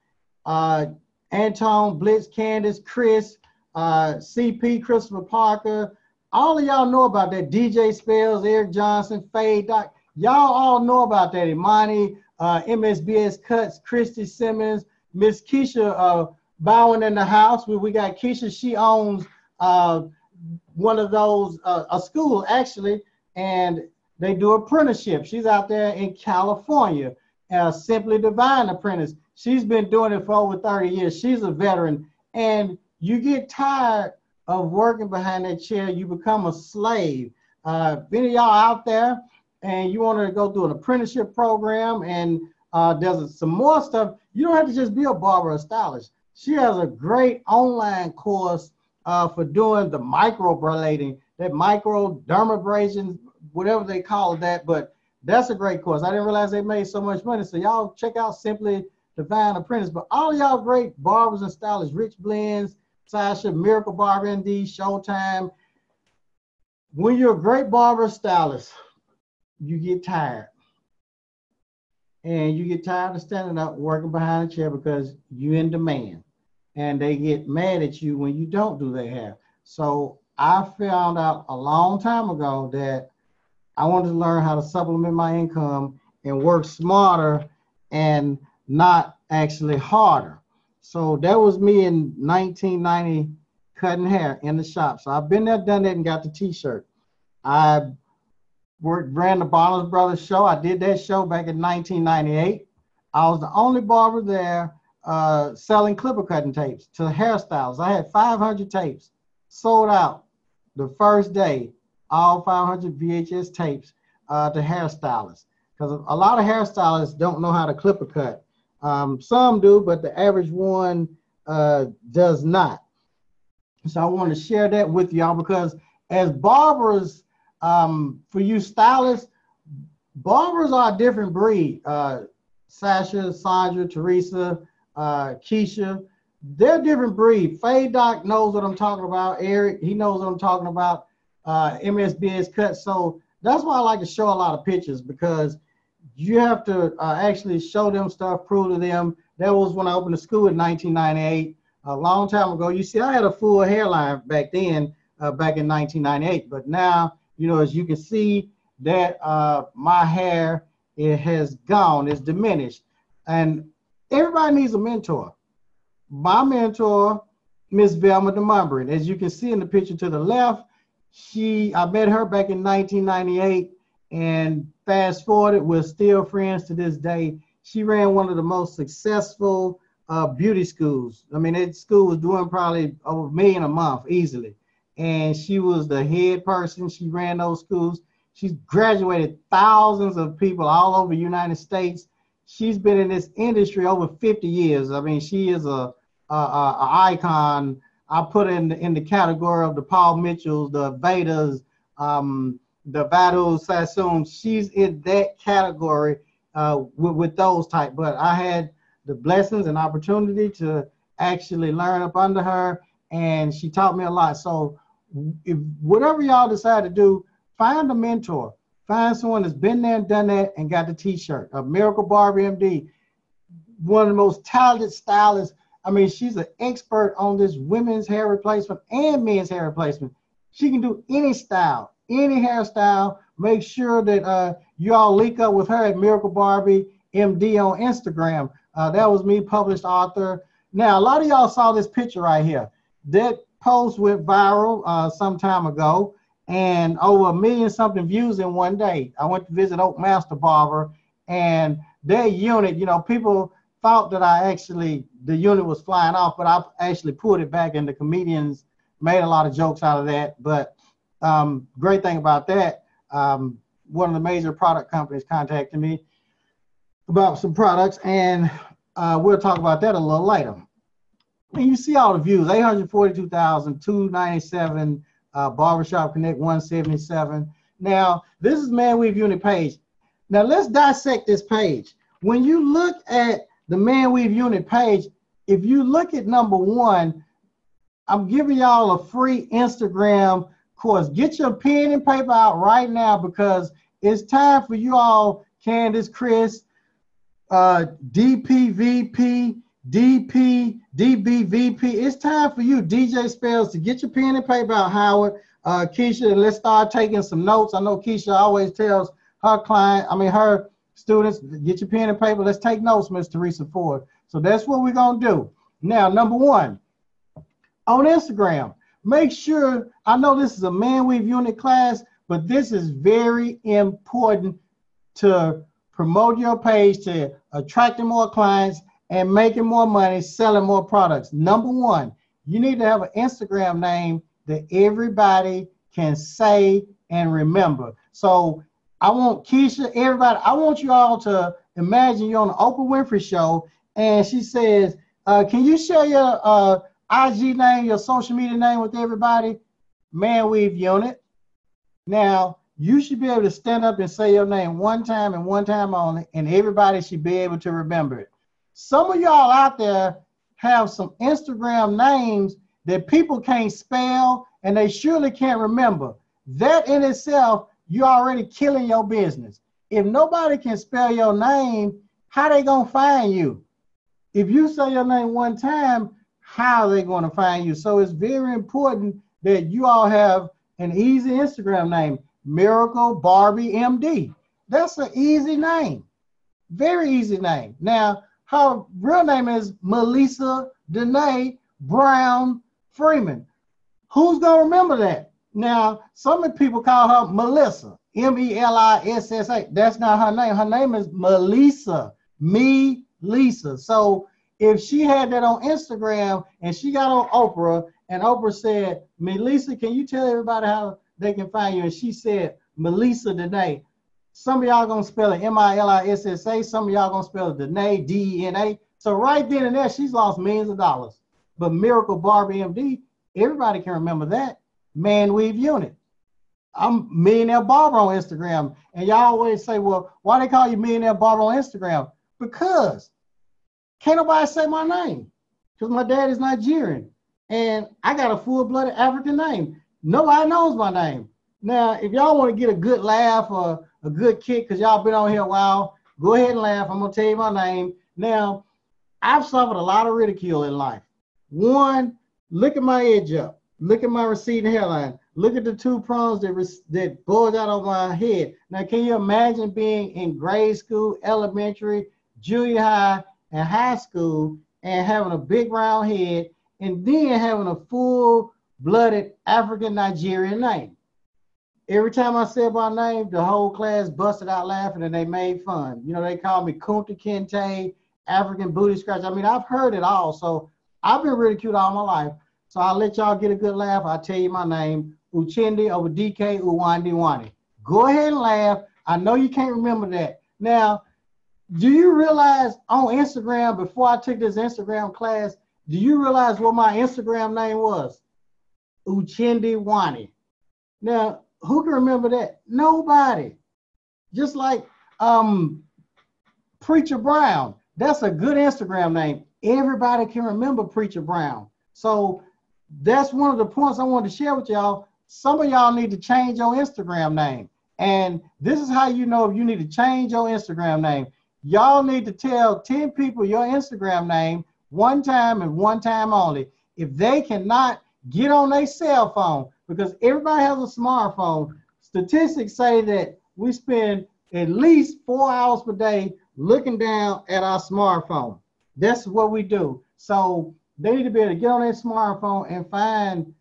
Anton, Blitz, Candace, Chris, CP, Christopher Parker, all of y'all know about that. DJ Spells, Eric Johnson, Fade Doc. Y'all all know about that. Imani, MSBS Cuts, Christy Simmons, Miss Keisha Bowen in the house. We got Keisha. She owns one of those, a school actually, and they do apprenticeship. She's out there in California, Simply Divine Apprentice. She's been doing it for over 30 years. She's a veteran, and you get tired of working behind that chair. You become a slave. If any of y'all out there and you want to go through an apprenticeship program and there's some more stuff, you don't have to just be a barber or stylist. She has a great online course for doing the microblading, that microdermabrasion, whatever they call that, but that's a great course. I didn't realize they made so much money. So y'all check out Simply Divine Apprentice. But all of y'all great barbers and stylists, Rich Blends, Sasha, Miracle Barber ND, Showtime. When you're a great barber stylist, you get tired. And you get tired of standing up, working behind a chair because you're in demand. And they get mad at you when you don't do their hair. So I found out a long time ago that I wanted to learn how to supplement my income and work smarter and not actually harder. So that was me in 1990 cutting hair in the shop. So I've been there, done that, and got the t-shirt. I ran the Barber Brothers show. I did that show back in 1998. I was the only barber there selling clipper cutting tapes to hairstylists. I had 500 tapes sold out the first day, all 500 VHS tapes to hairstylists. Because a lot of hairstylists don't know how to clipper cut. Some do, but the average one does not. So I want to share that with y'all because as barbers, for you stylists, barbers are a different breed. Sasha, Sandra, Teresa, Keisha, they're a different breed. Fade Doc knows what I'm talking about. Eric, he knows what I'm talking about. MSBS Cuts. So that's why I like to show a lot of pictures because you have to actually show them stuff, prove to them. That was when I opened the school in 1998, a long time ago. You see, I had a full hairline back then, back in 1998. But now, you know, as you can see that my hair, it has gone, it's diminished. And everybody needs a mentor. My mentor, Miss Velma DeMumbrin, as you can see in the picture to the left, I met her back in 1998, and fast forward, we're still friends to this day. She ran one of the most successful beauty schools. I mean, that school was doing probably over $1 million a month easily. And she was the head person. She ran those schools. She's graduated thousands of people all over the United States. She's been in this industry over 50 years. I mean, she is a icon. I put her in the category of the Paul Mitchells, the Vedas, the Vadu Sassoons. She's in that category with those type. But I had the blessings and opportunity to actually learn up under her, and she taught me a lot. So if whatever y'all decide to do, find a mentor. Find someone that's been there and done that and got the t-shirt. A Miracle Barber MD, one of the most talented stylists. I mean, she's an expert on this women's hair replacement and men's hair replacement. She can do any style, any hairstyle. Make sure that you all link up with her at Miracle Barbie MD on Instagram. That was me, published author. Now, a lot of y'all saw this picture right here. That post went viral some time ago, and over 1 million something views in one day. I went to visit Oak Master Barber, and their unit, you know, people thought that the unit was flying off, but I actually pulled it back, and the comedians made a lot of jokes out of that. But great thing about that, one of the major product companies contacted me about some products, and we'll talk about that a little later. And you see all the views, 842,000, 297, Barbershop Connect 177. Now, this is ManWeave Unit page. Now, let's dissect this page. When you look at the ManWeave Unit page, if you look at number 1, I'm giving y'all a free Instagram course. Get your pen and paper out right now, because it's time for you all, Candace, Chris, DPVP, DP, DBVP. It's time for you, DJ Spells, to get your pen and paper out, Howard, Keisha, and let's start taking some notes. I know Keisha always tells her students, get your pen and paper. Let's take notes, Miss Teresa Ford. So that's what we're going to do. Now, number 1, on Instagram, make sure, I know this is a ManWeave Unit class, but this is very important to promote your page, to attracting more clients and making more money, selling more products. Number 1, you need to have an Instagram name that everybody can say and remember. So I want Keisha, everybody, I want you all to imagine you're on the Oprah Winfrey Show, and she says, can you share your IG name, your social media name with everybody? ManWeave Unit. Now, you should be able to stand up and say your name one time and one time only, and everybody should be able to remember it. Some of y'all out there have some Instagram names that people can't spell, and they surely can't remember. That in itself, you're already killing your business. If nobody can spell your name, how they gonna find you? If you say your name one time, how are they gonna find you? So it's very important that you all have an easy Instagram name, Miracle Barbie MD. That's an easy name, very easy name. Now, her real name is Melissa Danae Brown Freeman. Who's gonna remember that? Now, some people call her Melissa, Melissa. That's not her name. Her name is Melissa, Lisa. So if she had that on Instagram and she got on Oprah, and Oprah said, Melissa, can you tell everybody how they can find you? And she said, Melissa Danae. Some of y'all gonna spell it Milissa. Some of y'all gonna spell it Danae, Dena. So right then and there, she's lost millions of dollars. But Miracle Barbie MD, everybody can remember that. ManWeave Unit. I'm Millionaire Barber on Instagram. And y'all always say, well, why they call you Millionaire Barber on Instagram? Because can't nobody say my name. Because my dad is Nigerian. And I got a full-blooded African name. Nobody knows my name. Now, if y'all want to get a good laugh or a good kick, because y'all been on here a while, go ahead and laugh. I'm going to tell you my name. Now, I've suffered a lot of ridicule in life. One, look at my edge up. Look at my receding hairline. Look at the 2 prongs that bulge out of my head. Now, can you imagine being in grade school, elementary, junior high, and high school, and having a big round head, and then having a full-blooded African Nigerian name? Every time I said my name, the whole class busted out laughing, and they made fun. You know, they called me Kunta Kinte, African Booty Scratch. I mean, I've heard it all, so I've been ridiculed all my life. So I'll let y'all get a good laugh. I'll tell you my name, Uchindi over DK Uwandi Wani. Go ahead and laugh. I know you can't remember that. Now, do you realize on Instagram, before I took this Instagram class, do you realize what my Instagram name was? Uchindi Wani. Now, who can remember that? Nobody. Just like Preacher Brown. That's a good Instagram name. Everybody can remember Preacher Brown. So that's one of the points I wanted to share with y'all. Some of y'all need to change your Instagram name. And this is how you know if you need to change your Instagram name. Y'all need to tell 10 people your Instagram name one time and one time only. If they cannot get on their cell phone, because everybody has a smartphone, statistics say that we spend at least 4 hours per day looking down at our smartphone. That's what we do. So they need to be able to get on their smartphone and find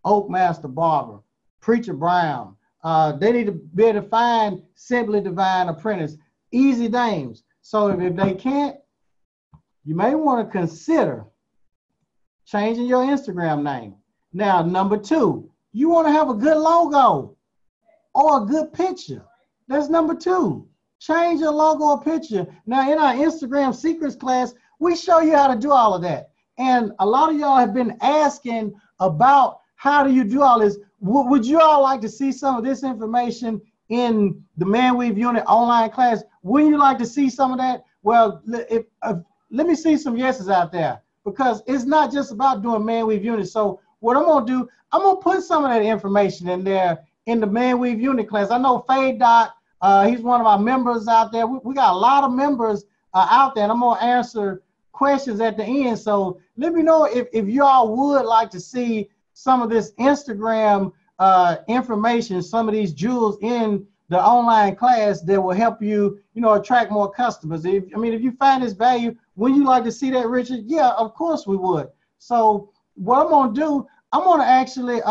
Oak Master Barber, Preacher Brown. They need to be able to find Simply Divine Apprentice, easy names. So if they can't, you may want to consider changing your Instagram name. Now, number 2, you want to have a good logo or a good picture. That's number 2. Change your logo or picture. Now, in our Instagram secrets class, we show you how to do all of that. And a lot of y'all have been asking about how do you do all this. Would you all like to see some of this information in the ManWeaveUnit online class? Wouldn't you like to see some of that? Well, let me see some yeses out there, because it's not just about doing ManWeaveUnit. So what I'm going to do, I'm going to put some of that information in there in the ManWeaveUnit class. I know Fade Dot, he's one of our members out there. We got a lot of members out there, and I'm going to answer questions at the end. So let me know if y'all would like to see some of this Instagram information, some of these jewels in the online class that will help you, attract more customers. If you find this value, would you like to see that, Richard? Yeah, of course we would. So what I'm going to do, I'm going to actually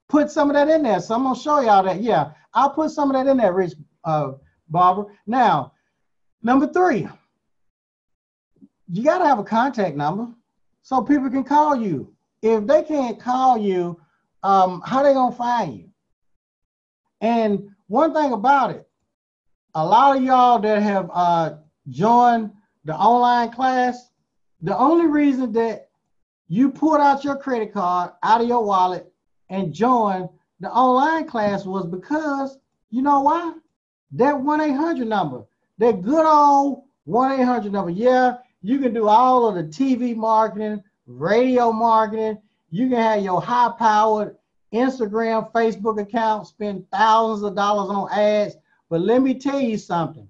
put some of that in there. So I'm going to show y'all that. Yeah, I'll put some of that in there, Rich Barber. Now, number 3, you got to have a contact number so people can call you. If they can't call you, how they going to find you? And one thing about it, a lot of y'all that have joined the online class, the only reason that you pulled out your credit card out of your wallet and joined the online class was because, you know why? That 1-800 number, that good old 1-800 number. Yeah, you can do all of the TV marketing, radio marketing. You can have your high-powered Instagram, Facebook account, spend thousands of dollars on ads. But let me tell you something.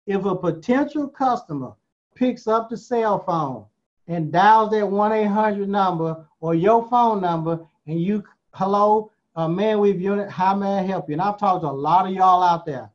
If a potential customer picks up the cell phone and dials that 1-800 number or your phone number, and you, hello, ManWeaveUnit, how may I help you? And I've talked to a lot of y'all out there,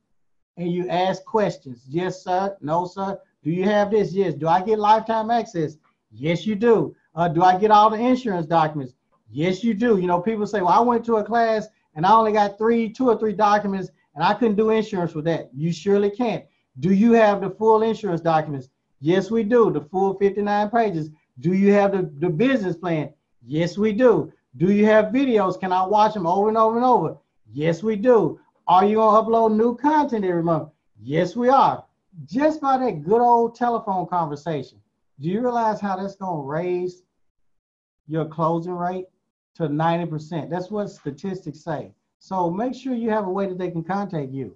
and you ask questions. Yes, sir. No, sir. Do you have this? Yes. Do I get lifetime access? Yes, you do. Do I get all the insurance documents? Yes, you do. People say, well, I went to a class and I only got 2 or 3 documents and I couldn't do insurance with that. You surely can't. Do you have the full insurance documents? Yes, we do. The full 59 pages. Do you have the business plan? Yes, we do. Do you have videos? Can I watch them over and over and over? Yes, we do. Are you going to upload new content every month? Yes, we are. Just by that good old telephone conversation. Do you realize how that's going to raise your closing rate to 90%? That's what statistics say. So make sure you have a way that they can contact you.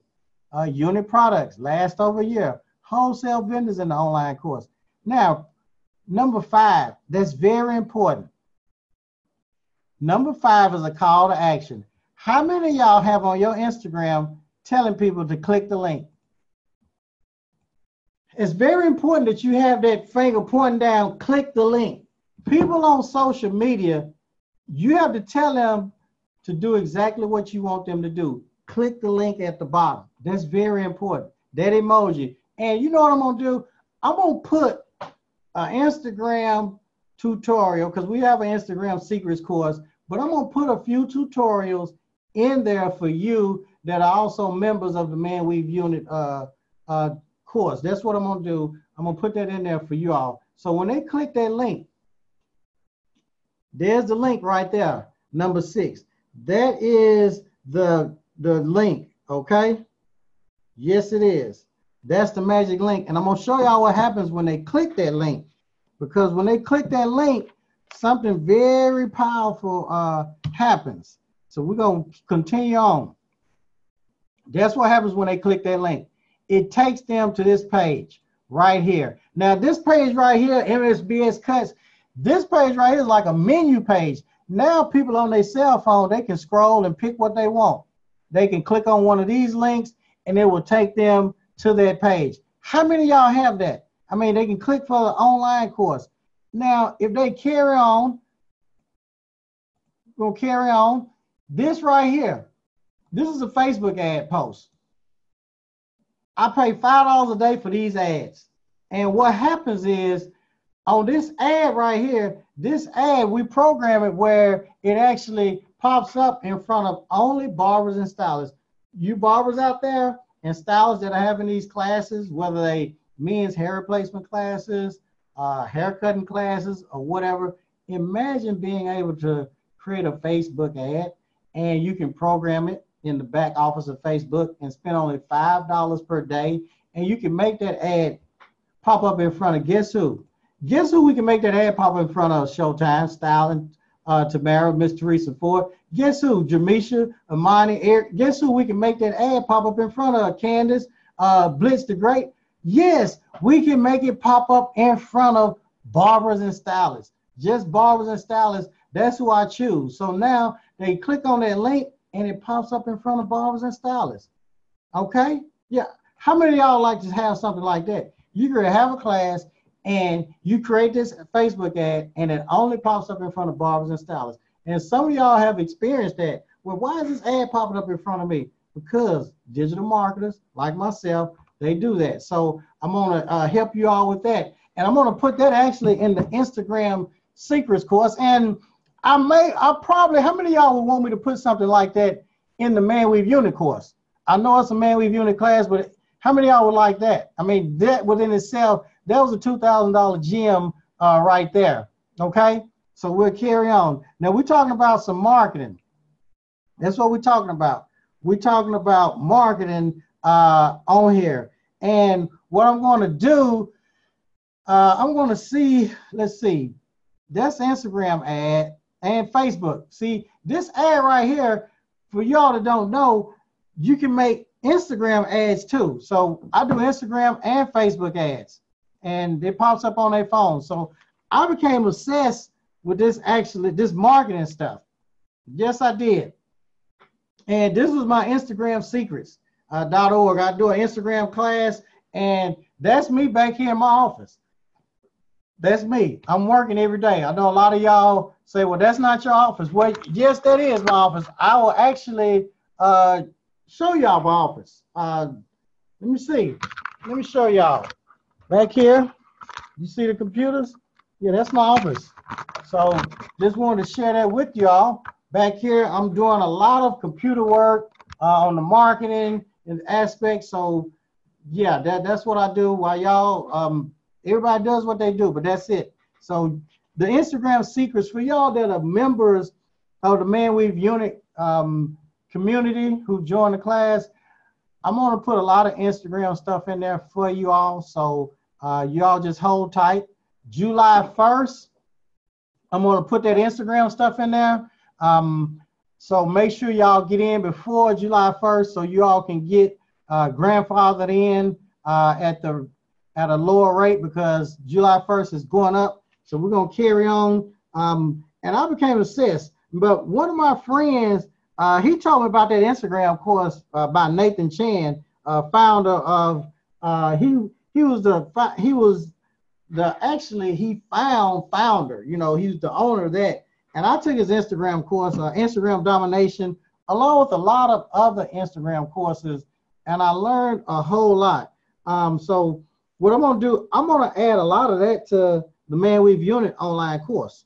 Unit products last over a year. Wholesale vendors in the online course. Now, number 5, that's very important. Number 5 is a call to action. How many of y'all have on your Instagram telling people to click the link? It's very important that you have that finger pointing down, click the link. People on social media, you have to tell them to do exactly what you want them to do. Click the link at the bottom. That's very important. That emoji. And you know what I'm going to do? I'm going to put an Instagram tutorial, because we have an Instagram secrets course, but I'm going to put a few tutorials in there for you that are also members of the ManWeaveUnit course. That's what I'm going to do. I'm going to put that in there for you all. So when they click that link, there's the link right there, number 6. That is the link, okay? Yes, it is. That's the magic link. And I'm going to show y'all what happens when they click that link. Because when they click that link, something very powerful happens. So we're going to continue on. That's what happens when they click that link. It takes them to this page right here. Now, this page right here, MSBS Cuts, this page right here is like a menu page. Now, people on their cell phone, they can scroll and pick what they want. they can click on one of these links and it will take them to that page. How many of y'all have that? I mean, they can click for the online course. Now, if they carry on, we'll carry on. This right here, this is a Facebook ad post. I pay $5 a day for these ads. And what happens is, on this ad right here, this ad, we program it where it actually pops up in front of only barbers and stylists. You barbers out there and stylists that are having these classes, whether they men's hair replacement classes, haircutting classes, or whatever, imagine being able to create a Facebook ad and you can program it in the back office of Facebook and spend only $5 per day. And you can make that ad pop up in front of guess who? Guess who we can make that ad pop in front of? Showtime, Styling, Tamara, Miss Teresa Ford. Guess who? Jamisha, Amani, Eric. Guess who we can make that ad pop up in front of? Candace, Blitz the Great. Yes, we can make it pop up in front of barbers and stylists. Just barbers and stylists. That's who I choose. So now they click on that link and it pops up in front of barbers and stylists. Okay? Yeah. How many of y'all like to have something like that? You could have a class and you create this Facebook ad and it only pops up in front of barbers and stylists. And some of y'all have experienced that. Well, why is this ad popping up in front of me? Because digital marketers like myself, they do that. So I'm gonna help you all with that. And I'm gonna put that actually in the Instagram secrets course. And how many of y'all would want me to put something like that in the ManWeaveUnit course? I know it's a ManWeaveUnit class, but how many of y'all would like that? I mean, that within itself, that was a $2,000 gem right there, okay? So we'll carry on. Now we're talking about some marketing. That's what we're talking about. We're talking about marketing on here. And what I'm gonna do, I'm gonna see, let's see, that's Instagram ad and Facebook. See, this ad right here, for y'all that don't know, you can make Instagram ads too. So I do Instagram and Facebook ads and it pops up on their phone. So I became obsessed with this marketing stuff. Yes, I did. And this was my Instagram secrets.org. I do an Instagram class and that's me back here in my office. That's me. I'm working every day. I know a lot of y'all say, well, that's not your office. Well, yes, that is my office. I will actually show y'all my office. Let me see. Let me show y'all. Back here, you see the computers? Yeah, that's my office. So just wanted to share that with y'all. Back here, I'm doing a lot of computer work on the marketing and aspects. So yeah, that's what I do while y'all, everybody does what they do, but that's it. So the Instagram secrets for y'all that are members of the ManWeaveUnit community who join the class, I'm gonna put a lot of Instagram stuff in there for you all. So y'all just hold tight. July 1st, I'm gonna put that Instagram stuff in there. So make sure y'all get in before July 1st so you all can get grandfathered in at a lower rate because July 1st is going up. So we're gonna carry on. And I became obsessed. But one of my friends, he told me about that Instagram course by Nathan Chan, founder of he was the founder. You know, he's the owner of that. And I took his Instagram course, Instagram Domination, along with a lot of other Instagram courses, and I learned a whole lot. So what I'm gonna do, I'm gonna add a lot of that to the ManWeaveUnit online course.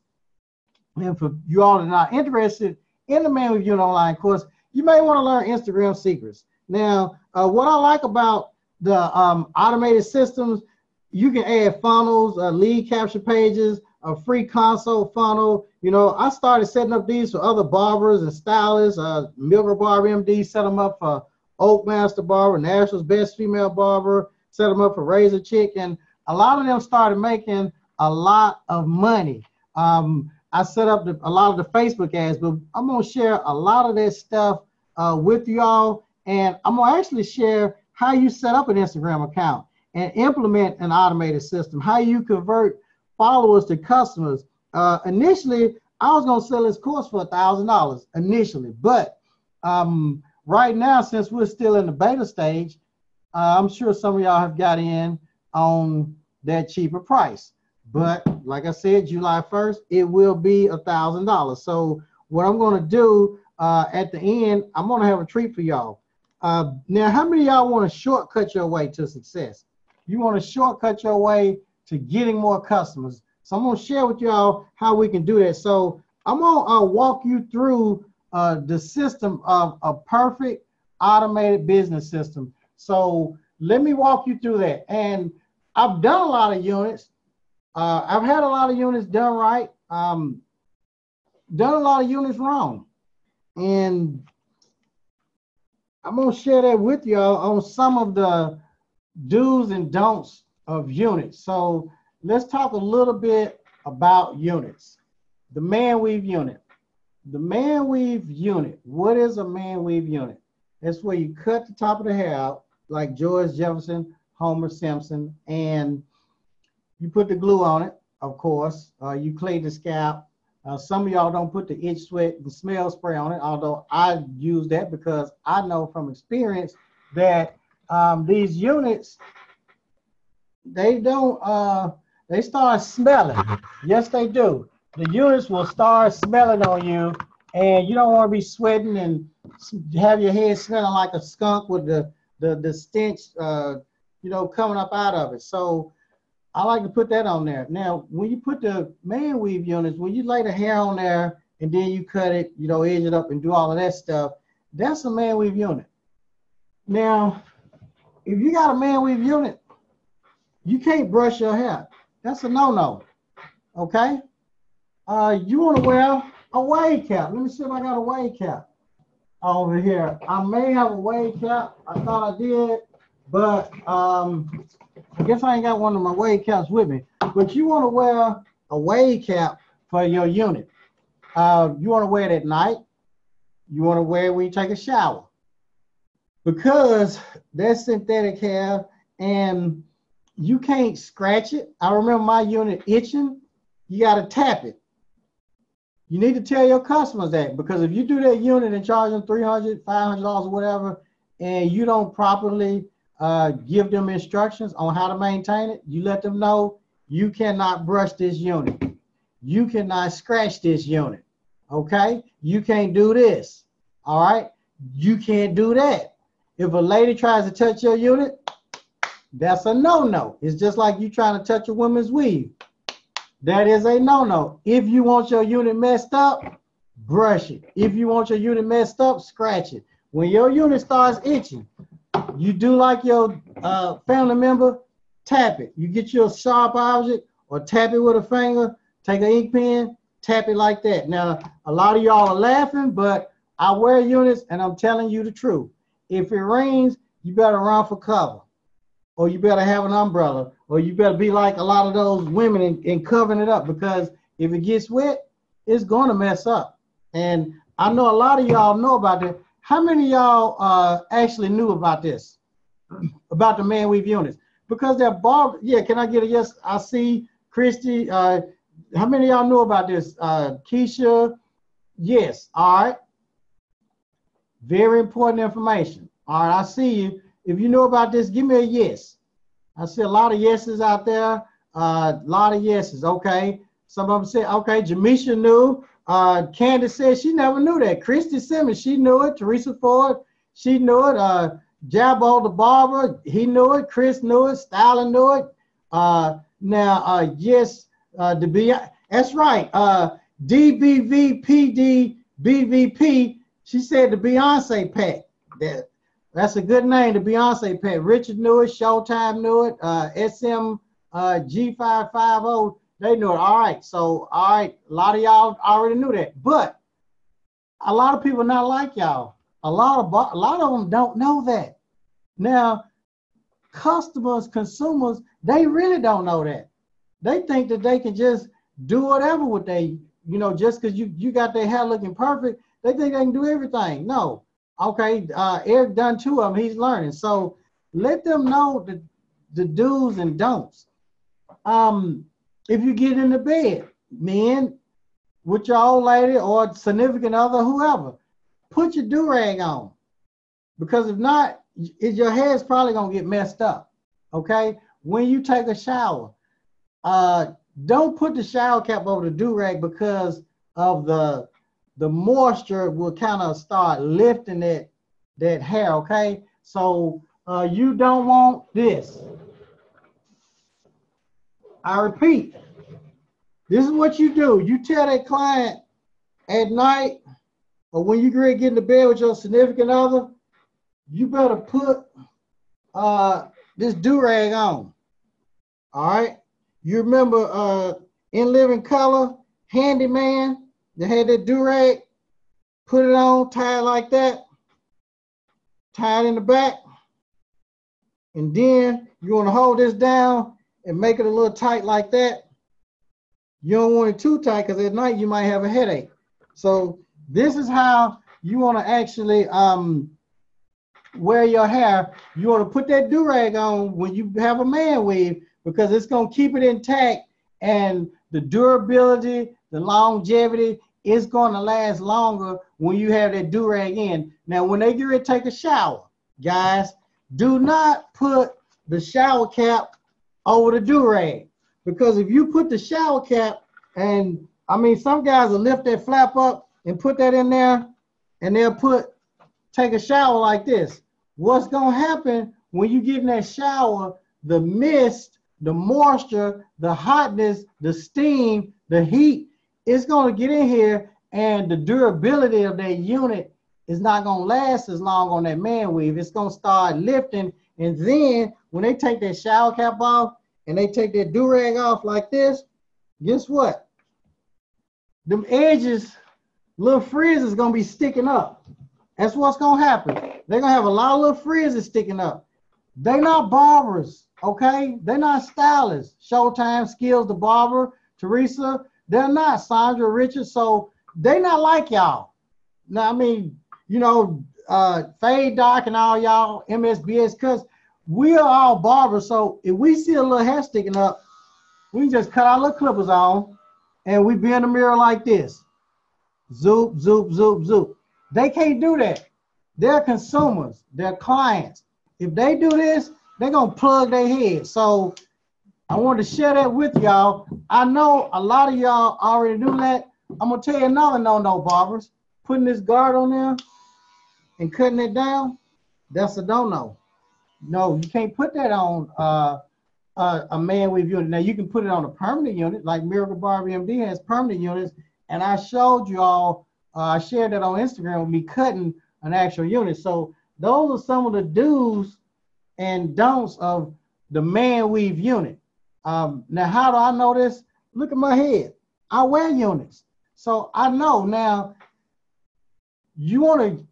And for you all that are not interested in the ManWeaveUnit online course, you may want to learn Instagram secrets. Now, what I like about the automated systems, you can add funnels, lead capture pages, a free console funnel. You know, I started setting up these for other barbers and stylists. Milker Barber MD set them up for Oak Master Barber, National's Best Female Barber, set them up for Razor Chick, and a lot of them started making a lot of money. I set up a lot of the Facebook ads, but I'm gonna share a lot of that stuff with y'all, and I'm gonna actually share how you set up an Instagram account and implement an automated system, how you convert followers to customers. Initially, I was gonna sell this course for $1,000 initially, but when right now, since we're still in the beta stage, I'm sure some of y'all have got in on that cheaper price. But like I said, July 1st, it will be $1,000. So what I'm going to do at the end, I'm going to have a treat for y'all. Now, how many of y'all want to shortcut your way to success? You want to shortcut your way to getting more customers. So I'm going to share with y'all how we can do that. So I'm going to walk you through the system of a perfect automated business system. So let me walk you through that. And I've done a lot of units. I've had a lot of units done right, done a lot of units wrong. And I'm going to share that with y'all on some of the do's and don'ts of units. So let's talk a little bit about units. The ManWeave unit. The ManWeave unit. What is a ManWeave unit? That's where you cut the top of the hair out, like George Jefferson, Homer Simpson, and you put the glue on it, of course. You clean the scalp. Some of y'all don't put the itch, sweat, and smell spray on it, although I use that because I know from experience that these units, they don't, they start smelling. Yes, they do. The units will start smelling on you, and you don't want to be sweating and have your head smelling like a skunk with the stench, you know, coming up out of it. So I like to put that on there. Now, when you put the ManWeave units, when you lay the hair on there and then you cut it, you know, edge it up and do all of that stuff, that's a ManWeave unit. Now, if you got a ManWeave unit, you can't brush your hair. That's a no-no, okay? You want to wear a wave cap. Let me see if I got a wave cap over here. I may have a wave cap. I thought I did, but I guess I ain't got one of my wave caps with me. But you want to wear a wave cap for your unit. You want to wear it at night. You want to wear it when you take a shower. Because that's synthetic hair and you can't scratch it. I remember my unit itching. You got to tap it. You need to tell your customers that, because if you do that unit and charge them $300, $500 or whatever, and you don't properly give them instructions on how to maintain it, you let them know you cannot brush this unit. You cannot scratch this unit, okay? You can't do this, all right? You can't do that. If a lady tries to touch your unit, that's a no-no. It's just like you trying to touch a woman's weave. That is a no-no. If you want your unit messed up, brush it. If you want your unit messed up, scratch it. When your unit starts itching, you do like your family member, tap it. You get your sharp object or tap it with a finger, take an ink pen, tap it like that. Now, a lot of y'all are laughing, but I wear units and I'm telling you the truth. If it rains, you better run for cover, or you better have an umbrella, or you better be like a lot of those women and covering it up, because if it gets wet, it's going to mess up. And I know a lot of y'all know about that. How many of y'all actually knew about this, about the ManWeave units? Because they're Barber. Yeah, can I get a yes? I see Christy. How many of y'all knew about this? Keisha, yes. All right. Very important information. All right, I see you. If you know about this, give me a yes. I see a lot of yeses out there. A lot of yeses. Okay. Some of them said, okay, Jamisha knew. Candace said she never knew that. Christy Simmons, she knew it. Teresa Ford, she knew it. Jabbo the Barber, he knew it. Chris knew it. Stylist knew it. Yes, that's right. DBVPDBVP, she said the Beyonce pack. That's a good name, the Beyonce pack. Richard knew it. Showtime knew it. SMG550, they knew it. All right. So, all right. A lot of y'all already knew that. But a lot of people not like y'all. A lot of them don't know that. Now, customers, consumers, they really don't know that. They think that they can just do whatever with they, just because you got their hair looking perfect, they think they can do everything. No. Okay, Eric done 2 of them. He's learning. So let them know the do's and don'ts. If you get into bed, men, with your old lady or significant other, whoever, put your do-rag on. because if not, your hair's probably gonna get messed up. Okay, when you take a shower, don't put the shower cap over the do-rag because of the moisture will kind of start lifting that hair. Okay, so you don't want this. I repeat, this is what you do. You tell that client at night or when you get into bed with your significant other, you better put this do-rag on. All right. You remember In Living Color, Handyman, they had that do-rag, put it on, tie it like that, tie it in the back, and then you want to hold this down and make it a little tight like that. You don't want it too tight because at night you might have a headache. So this is how you want to actually wear your hair. You want to put that do-rag on when you have a man weave because it's going to keep it intact, and the durability, the longevity is going to last longer when you have that do-rag in. Now, when they get ready to take a shower, guys, do not put the shower cap over the do-rag, because if you put the shower cap, and I mean, some guys will lift that flap up and put that in there, and they'll take a shower like this. What's going to happen when you get in that shower, the mist, the moisture, the hotness, the steam, the heat, it's going to get in here, and the durability of that unit is not going to last as long on that man weave. It's going to start lifting, and then when they take that shower cap off and they take that do-rag off like this, guess what? Them edges, little frizz is going to be sticking up. That's what's going to happen. They're going to have a lot of little frizzes sticking up. They're not barbers, okay? They're not stylists. Showtime, Skills, the barber, Teresa, they're not Sandra, Richard, so they're not like y'all. Now, I mean, you know, Fade Doc and all y'all, MSBS, because we are all barbers, so if we see a little hair sticking up, we just cut our little clippers on, and we be in the mirror like this. Zoop, zoop, zoop, zoop. They can't do that. They're consumers. They're clients. If they do this, they're going to plug their head. So I wanted to share that with y'all. I know a lot of y'all already knew that. I'm going to tell you another no-no, barbers. Putting this guard on there and cutting it down, that's a no-no. No, you can't put that on a ManWeave unit. Now, you can put it on a permanent unit, like Miracle Barber MD has permanent units, and I showed you all, I shared that on Instagram with me cutting an actual unit. So those are some of the do's and don'ts of the ManWeave unit. Now, how do I know this? Look at my head. I wear units. So I know. Now, you want to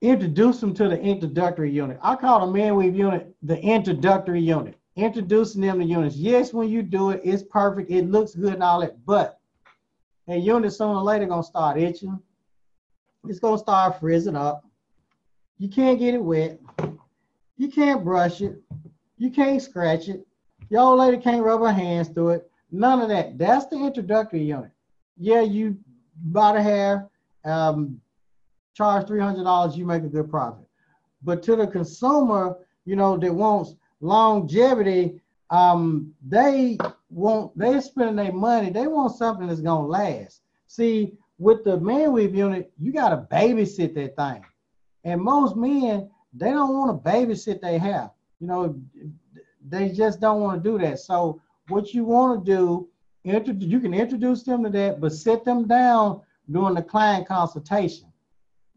introduce them to the introductory unit. I call the ManWeave unit the introductory unit. Introducing them to units. Yes, when you do it, it's perfect. It looks good and all that. But a unit sooner or later going to start itching. It's going to start frizzing up. You can't get it wet. You can't brush it. You can't scratch it. Your old lady can't rub her hands through it. None of that. That's the introductory unit. Yeah, you buy the hair, charge $300, you make a good profit. But to the consumer, you know, that wants longevity, they're spending their money. They want something that's gonna last. See, with the ManWeave unit, you gotta babysit that thing. And most men, they don't want to babysit their hair. You know, they just don't want to do that. So what you want to do, you can introduce them to that, but sit them down during the client consultation.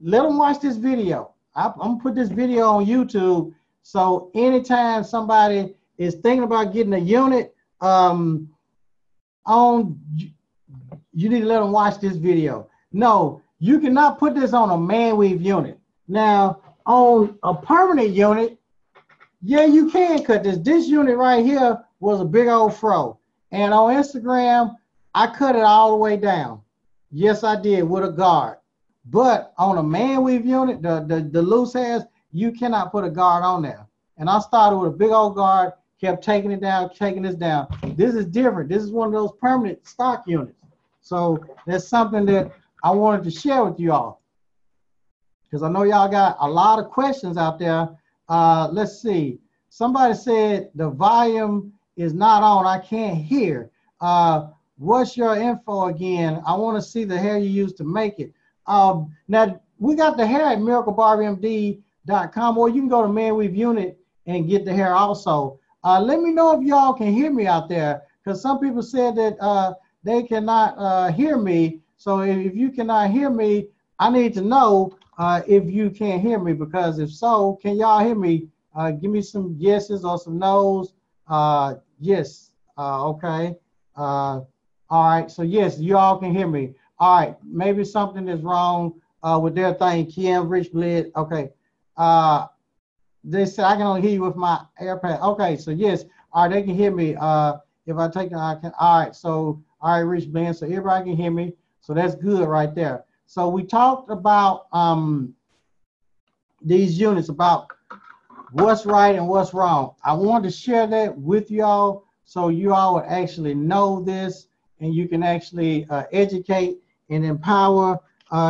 Let them watch this video. I'm gonna put this video on YouTube. So anytime somebody is thinking about getting a unit you need to let them watch this video. No, you cannot put this on a ManWeave unit. Now, on a permanent unit, yeah, you can cut this. This unit right here was a big old fro. And on Instagram, I cut it all the way down. Yes, I did, with a guard. But on a ManWeave unit, the loose hairs, you cannot put a guard on there. And I started with a big old guard, kept taking it down, taking this down. This is different. This is one of those permanent stock units. So that's something that I wanted to share with you all. because I know y'all got a lot of questions out there. Let's see. Somebody said the volume is not on. I can't hear. What's your info again? I want to see the hair you used to make it. Now, we got the hair at ManWeaveUnits.com, or you can go to ManWeaveUnit and get the hair also. Let me know if y'all can hear me out there, because some people said that they cannot hear me. So if you cannot hear me, I need to know if you can't hear me, because if so, can y'all hear me? Give me some yeses or some nos. Yes. Okay. All right. So yes, you all can hear me. All right. Maybe something is wrong with their thing. Kim, Rich Blid. Okay. They said I can only hear you with my AirPad. Okay. So yes. All right. They can hear me. If I take it, I can. All right. So all right, Rich Blid. So everybody can hear me. So that's good right there. So we talked about these units, about what's right and what's wrong. I wanted to share that with y'all so you all would actually know this, and you can actually educate and empower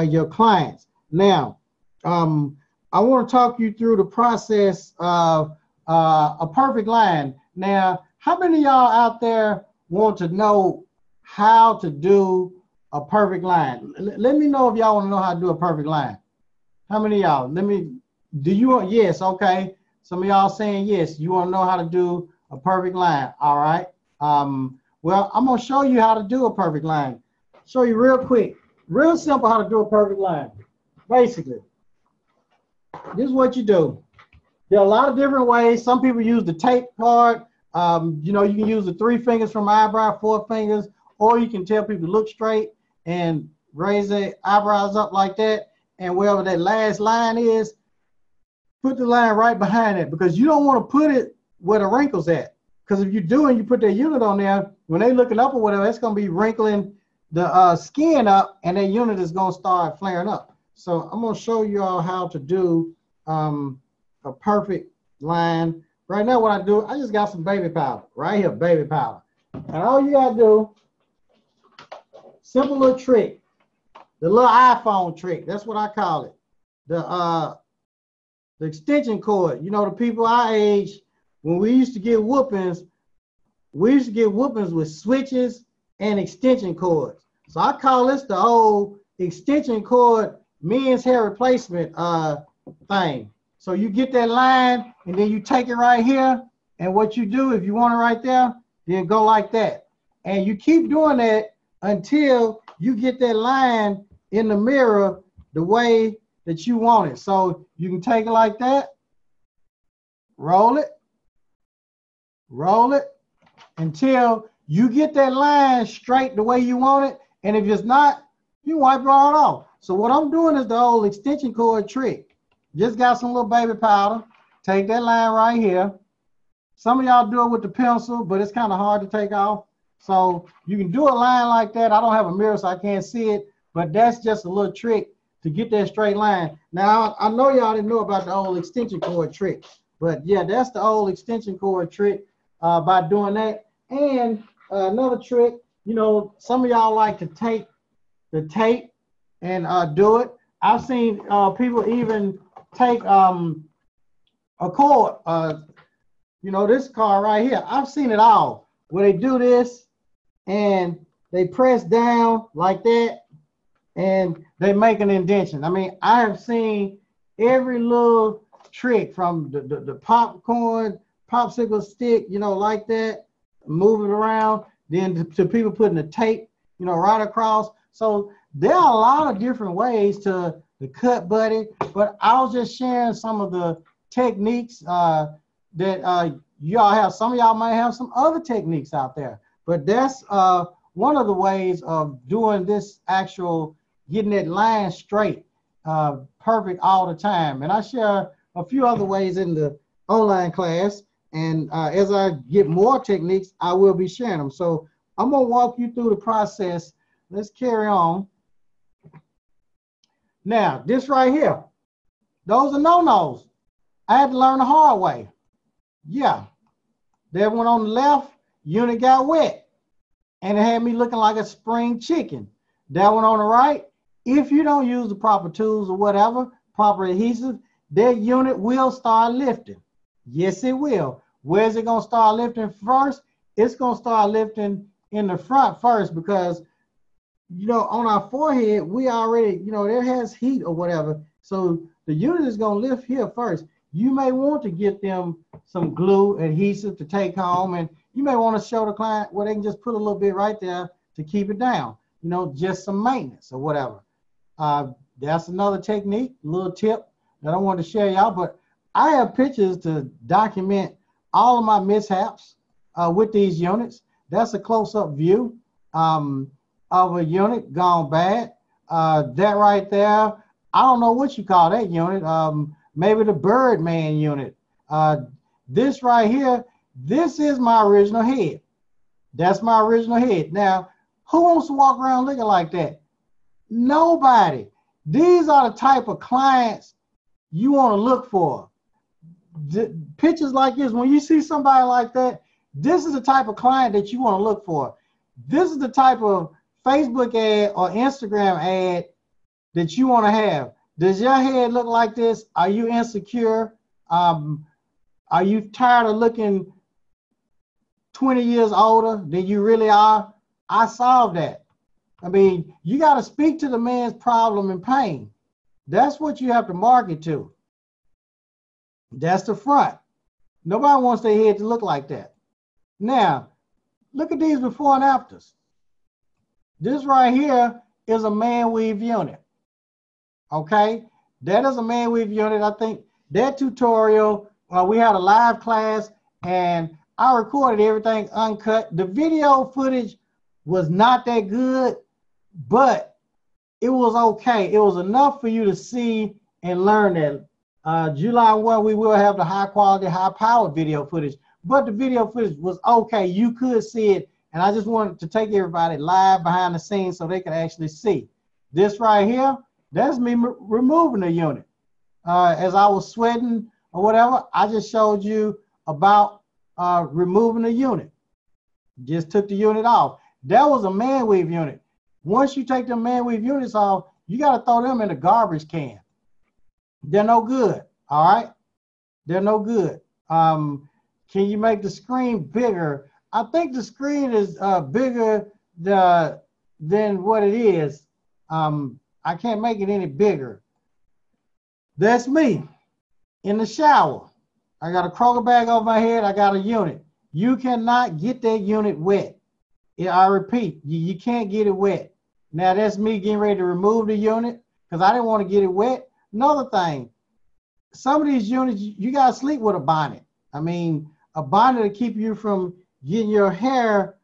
your clients. Now, I want to talk you through the process of a perfect line. Now, how many of y'all out there want to know how to do a perfect line? Let me know if y'all want to know how to do a perfect line. How many of y'all? Do you want? Yes, okay. Some of y'all saying yes, you want to know how to do a perfect line. All right. Well, I'm going to show you how to do a perfect line. Show you real quick, real simple how to do a perfect line. Basically, this is what you do. There are a lot of different ways. Some people use the tape part. You know, you can use the 3 fingers from eyebrow, 4 fingers, or you can tell people to look straight and raise their eyebrows up like that. And wherever that last line is, put the line right behind it, because you don't want to put it where the wrinkle's at. Because if you do and you put that unit on there, when they looking up or whatever, it's going to be wrinkling the skin up, and that unit is going to start flaring up. So I'm going to show you all how to do a perfect line. Right now what I do, I just got some baby powder. Right here, baby powder. And all you got to do, simple little trick. The little iPhone trick, that's what I call it. The extension cord. You know, the people our age, when we used to get whoopings with switches and extension cords. So I call this the old extension cord men's hair replacement thing. So you get that line, and then you take it right here, and what you do, if you want it right there, then go like that. And you keep doing that until you get that line in the mirror the way that you want it. So you can take it like that, roll it until you get that line straight the way you want it. And if it's not, you wipe it all off. So what I'm doing is the old extension cord trick. Just got some little baby powder, take that line right here. Some of y'all do it with the pencil, but it's kind of hard to take off. So you can do a line like that. I don't have a mirror, so I can't see it, but that's just a little trick to get that straight line. Now, I know y'all didn't know about the old extension cord trick, but yeah, that's the old extension cord trick by doing that. And another trick, you know, some of y'all like to take the tape and do it. I've seen people even take a cord, you know, this card right here. I've seen it all, where they do this and they press down like that and they make an indentation. I mean, I have seen every little trick, from the popcorn, popsicle stick, you know, like that, move it around, then to people putting the tape, you know, right across. So there are a lot of different ways to the cut buddy, but I was just sharing some of the techniques that y'all have. Some of y'all might have some other techniques out there, but that's one of the ways of doing this actual, getting that line straight, perfect all the time. And I share a few other ways in the online class. And as I get more techniques, I will be sharing them. So I'm gonna walk you through the process. Let's carry on. Now, this right here, those are no-nos. I had to learn the hard way. Yeah, that one on the left, unit got wet, and it had me looking like a spring chicken. That one on the right, if you don't use the proper tools or whatever, proper adhesive, that unit will start lifting. Yes, it will. Where's it going to start lifting first? It's going to start lifting in the front first because, you know, on our forehead, we already, you know, there has heat or whatever. So the unit is going to lift here first. You may want to get them some glue adhesive to take home, and you may want to show the client where they can just put a little bit right there to keep it down, you know, just some maintenance or whatever. That's another technique, little tip that I want to share y'all, but I have pictures to document all of my mishaps with these units. That's a close-up view of a unit gone bad. That right there, I don't know what you call that unit. Maybe the Birdman unit. This right here, this is my original head. That's my original head. Now, who wants to walk around looking like that? Nobody. These are the type of clients you want to look for. Pictures like this, when you see somebody like that, this is the type of client that you want to look for. This is the type of Facebook ad or Instagram ad that you want to have. Does your head look like this? Are you insecure? Are you tired of looking 20 years older than you really are? I solved that. I mean, you got to speak to the man's problem and pain. That's what you have to market to. That's the front. Nobody wants their head to look like that. Now, look at these before and afters. This right here is a ManWeave unit. Okay, that is a ManWeave unit. I think that tutorial, we had a live class and I recorded everything uncut. The video footage was not that good, but it was okay. It was enough for you to see and learn that. July 1, we will have the high quality, high powered video footage, but the video footage was okay. You could see it. And I just wanted to take everybody live behind the scenes so they could actually see. This right here, that's me removing the unit. As I was sweating or whatever, I just showed you about removing the unit. Just took the unit off. That was a ManWeave unit. Once you take the ManWeave units off, you got to throw them in the garbage can. They're no good, all right? They're no good. Can you make the screen bigger? I think the screen is bigger than what it is. I can't make it any bigger. That's me in the shower. I got a Kroger bag over my head. I got a unit. You cannot get that unit wet. I repeat, you can't get it wet. Now that's me getting ready to remove the unit because I didn't want to get it wet. Another thing, some of these units, you got to sleep with a bonnet. I mean, a bonnet to keep you from getting your hair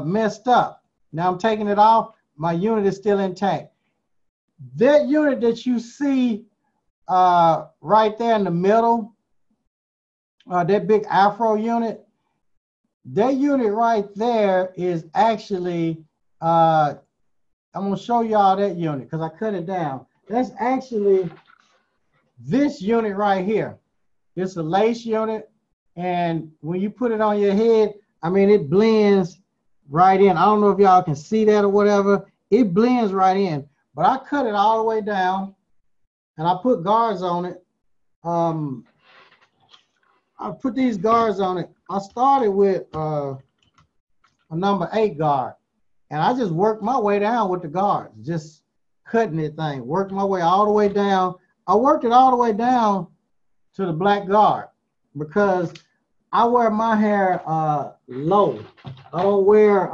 messed up. Now I'm taking it off. My unit is still intact. That unit that you see right there in the middle, that big Afro unit, that unit right there is actually, I'm going to show y'all that unit because I cut it down. That's actually this unit right here. It's a lace unit. And when you put it on your head, I mean, it blends right in. I don't know if y'all can see that or whatever. It blends right in. But I cut it all the way down and I put guards on it. I put these guards on it. I started with a number 8 guard. And I just worked my way down with the guards, just cutting that thing, worked my way all the way down. I worked it all the way down to the black guard because I wear my hair low. I don't wear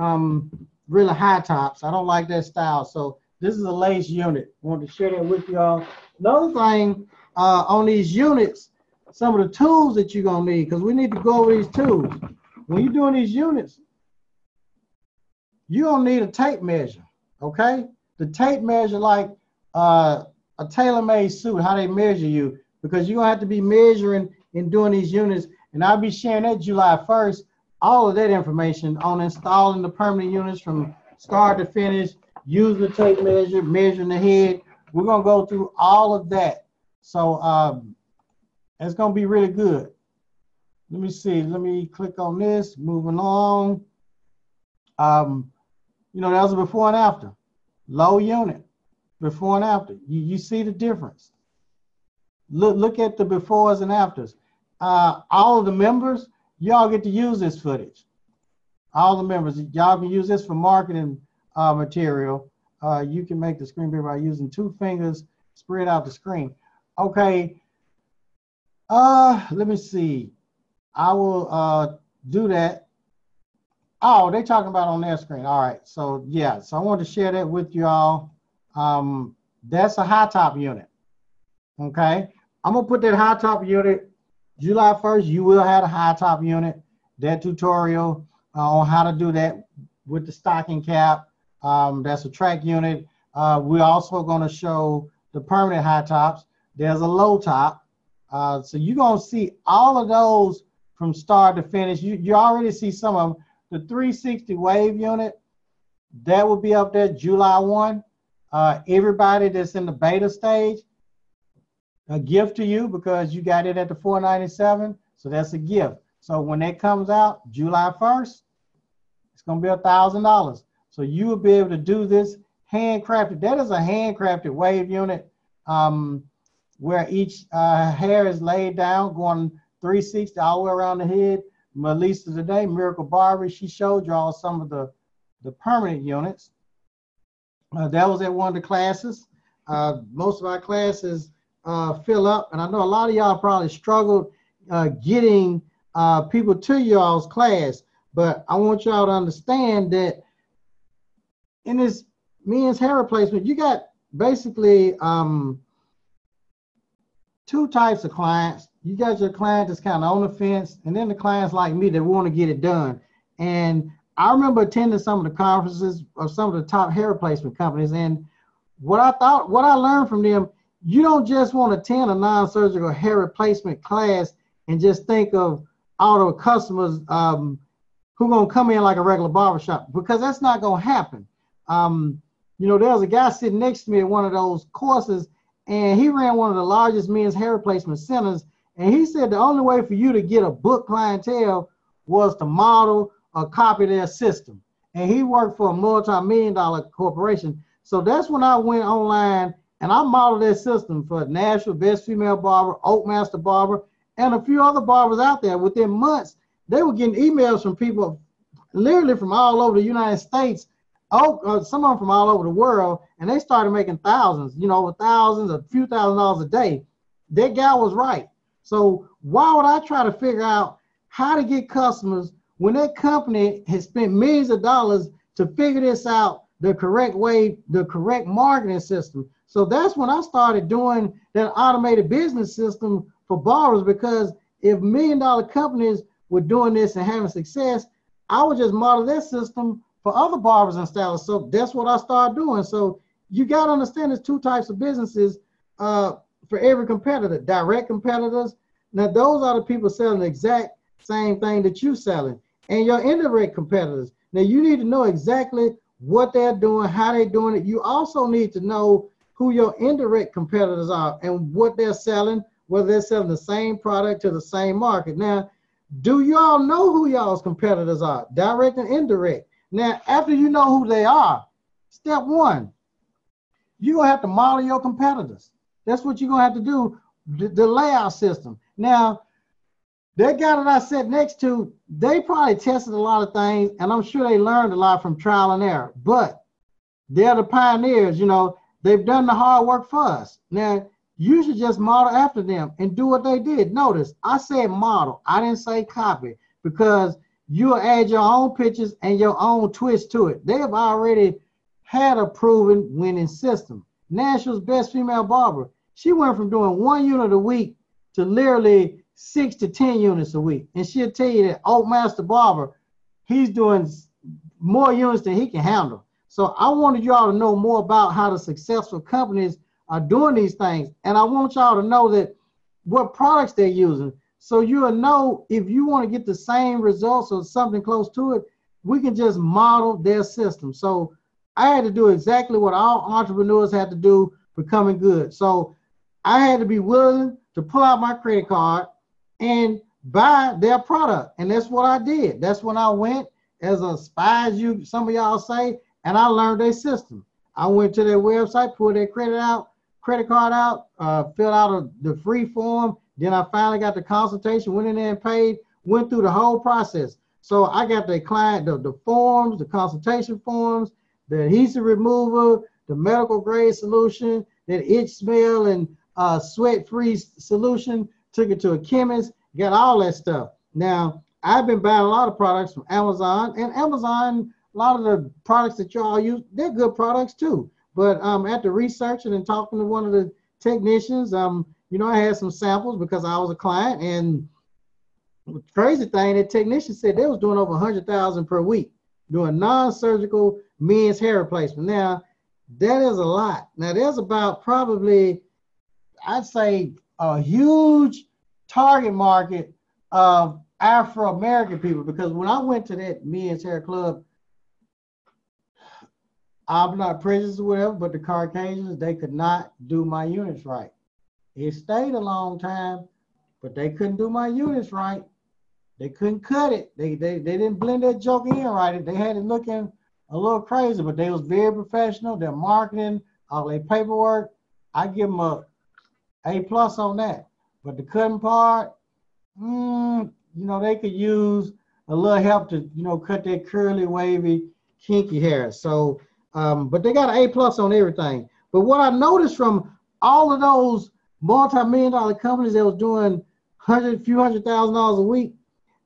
really high tops. I don't like that style. So this is a lace unit. I wanted to share that with y'all. Another thing on these units, some of the tools that you're gonna need, because we need to go over these tools. When you're doing these units, you're gonna need a tape measure, okay? The tape measure like a tailor-made suit, how they measure you, because you're gonna have to be measuring and doing these units. And I'll be sharing that July 1st, all of that information on installing the permanent units from start to finish, using the tape measure, measuring the head. We're gonna go through all of that. So it's gonna be really good. Let me see, let me click on this, moving along. You know, that was a before and after. Low unit, before and after. You see the difference. Look at the befores and afters. All of the members, y'all get to use this footage. All the members, y'all can use this for marketing material. You can make the screen bigger by using 2 fingers, spread out the screen. Okay, let me see. I will do that. Oh, they're talking about on their screen. All right, so yeah, so I want to share that with you all. That's a high top unit. Okay, I'm gonna put that high top unit, July 1st, you will have a high top unit, that tutorial on how to do that with the stocking cap. That's a track unit. We're also gonna show the permanent high tops. There's a low top. So you're gonna see all of those from start to finish. You already see some of them. The 360 wave unit, that will be up there July 1. Everybody that's in the beta stage, a gift to you because you got it at the $497, so that's a gift. So when that comes out July 1st, it's gonna be $1,000. So you will be able to do this handcrafted. That is a handcrafted wave unit where each hair is laid down, going 360 all the way around the head. Melissa today, Miracle Barber, she showed y'all some of the permanent units. That was at one of the classes. Most of our classes fill up, and I know a lot of y'all probably struggled getting people to y'all's class, but I want y'all to understand that in this men's hair replacement, you got basically 2 types of clients. You got your client that's kind of on the fence, and then the clients like me that want to get it done. And I remember attending some of the conferences of some of the top hair replacement companies, and what I learned from them, you don't just want to attend a non-surgical hair replacement class and just think of all the customers who gonna come in like a regular barbershop, because that's not gonna happen. You know, there was a guy sitting next to me at one of those courses, and he ran one of the largest men's hair replacement centers, and he said the only way for you to get a book clientele was to model or copy their system. And he worked for a multi-million-dollar corporation. So that's when I went online and I modeled their system for Nashville Best Female Barber, Oak Master Barber, and a few other barbers out there. Within months, they were getting emails from people literally from all over the United States, some of them from all over the world, and they started making thousands, you know, thousands, a few $1,000s a day. That guy was right. So why would I try to figure out how to get customers when that company has spent millions of dollars to figure this out the correct way, the correct marketing system? So that's when I started doing that automated business system for barbers, because if $1 million companies were doing this and having success, I would just model that system for other barbers and stylists. So that's what I started doing. So you got to understand there's 2 types of businesses for every competitor. Direct competitors, now those are the people selling the exact same thing that you're selling. And your indirect competitors, now you need to know exactly what they're doing, how they're doing it. You also need to know who your indirect competitors are and what they're selling, whether they're selling the same product to the same market. Now, do y'all know who y'all's competitors are, direct and indirect? Now, after you know who they are, step 1, you're gonna have to model your competitors. That's what you're gonna have to do, the layout system. Now, that guy that I sat next to, they probably tested a lot of things, and I'm sure they learned a lot from trial and error, but they're the pioneers, you know, they've done the hard work for us. Now, you should just model after them and do what they did. Notice, I said model, I didn't say copy, because you'll add your own pictures and your own twist to it. They have already had a proven winning system. Nashville's Best Female Barber, she went from doing 1 unit a week to literally 6 to 10 units a week. And she'll tell you that Oak Master Barber, he's doing more units than he can handle. So I wanted y'all to know more about how the successful companies are doing these things. And I want y'all to know that what products they're using. So you'll know if you want to get the same results or something close to it, we can just model their system. So I had to do exactly what all entrepreneurs have to do becoming good. So I had to be willing to pull out my credit card and buy their product. And that's what I did. That's when I went as a spy, as some of y'all say, and I learned their system. I went to their website, pulled their credit out, credit card out, filled out the free form. Then I finally got the consultation, went in there and paid, went through the whole process. So I got the client, the forms, the consultation forms, the adhesive remover, the medical grade solution, that itch, smell, and sweat-free solution, took it to a chemist, got all that stuff. Now, I've been buying a lot of products from Amazon, and Amazon, a lot of the products that y'all use, they're good products too. But after researching and talking to one of the technicians, you know, I had some samples because I was a client, and the crazy thing, the technician said they was doing over 100,000 per week, doing non-surgical men's hair replacement. Now, that is a lot. Now, there's about probably, I'd say, a huge target market of Afro-American people, because when I went to that men's hair club, I'm not prejudiced or whatever, but the Caucasians, they could not do my units right. It stayed a long time, but they couldn't do my units right. They couldn't cut it. They didn't blend that joke in right. They had it looking a little crazy, but they was very professional. Their marketing, all their paperwork, I give them a A+ on that. But the cutting part, you know, they could use a little help to, you know, cut that curly, wavy, kinky hair. So, but they got an A+ on everything. But what I noticed from all of those multi-million-dollar companies that was doing few $100,000 a week,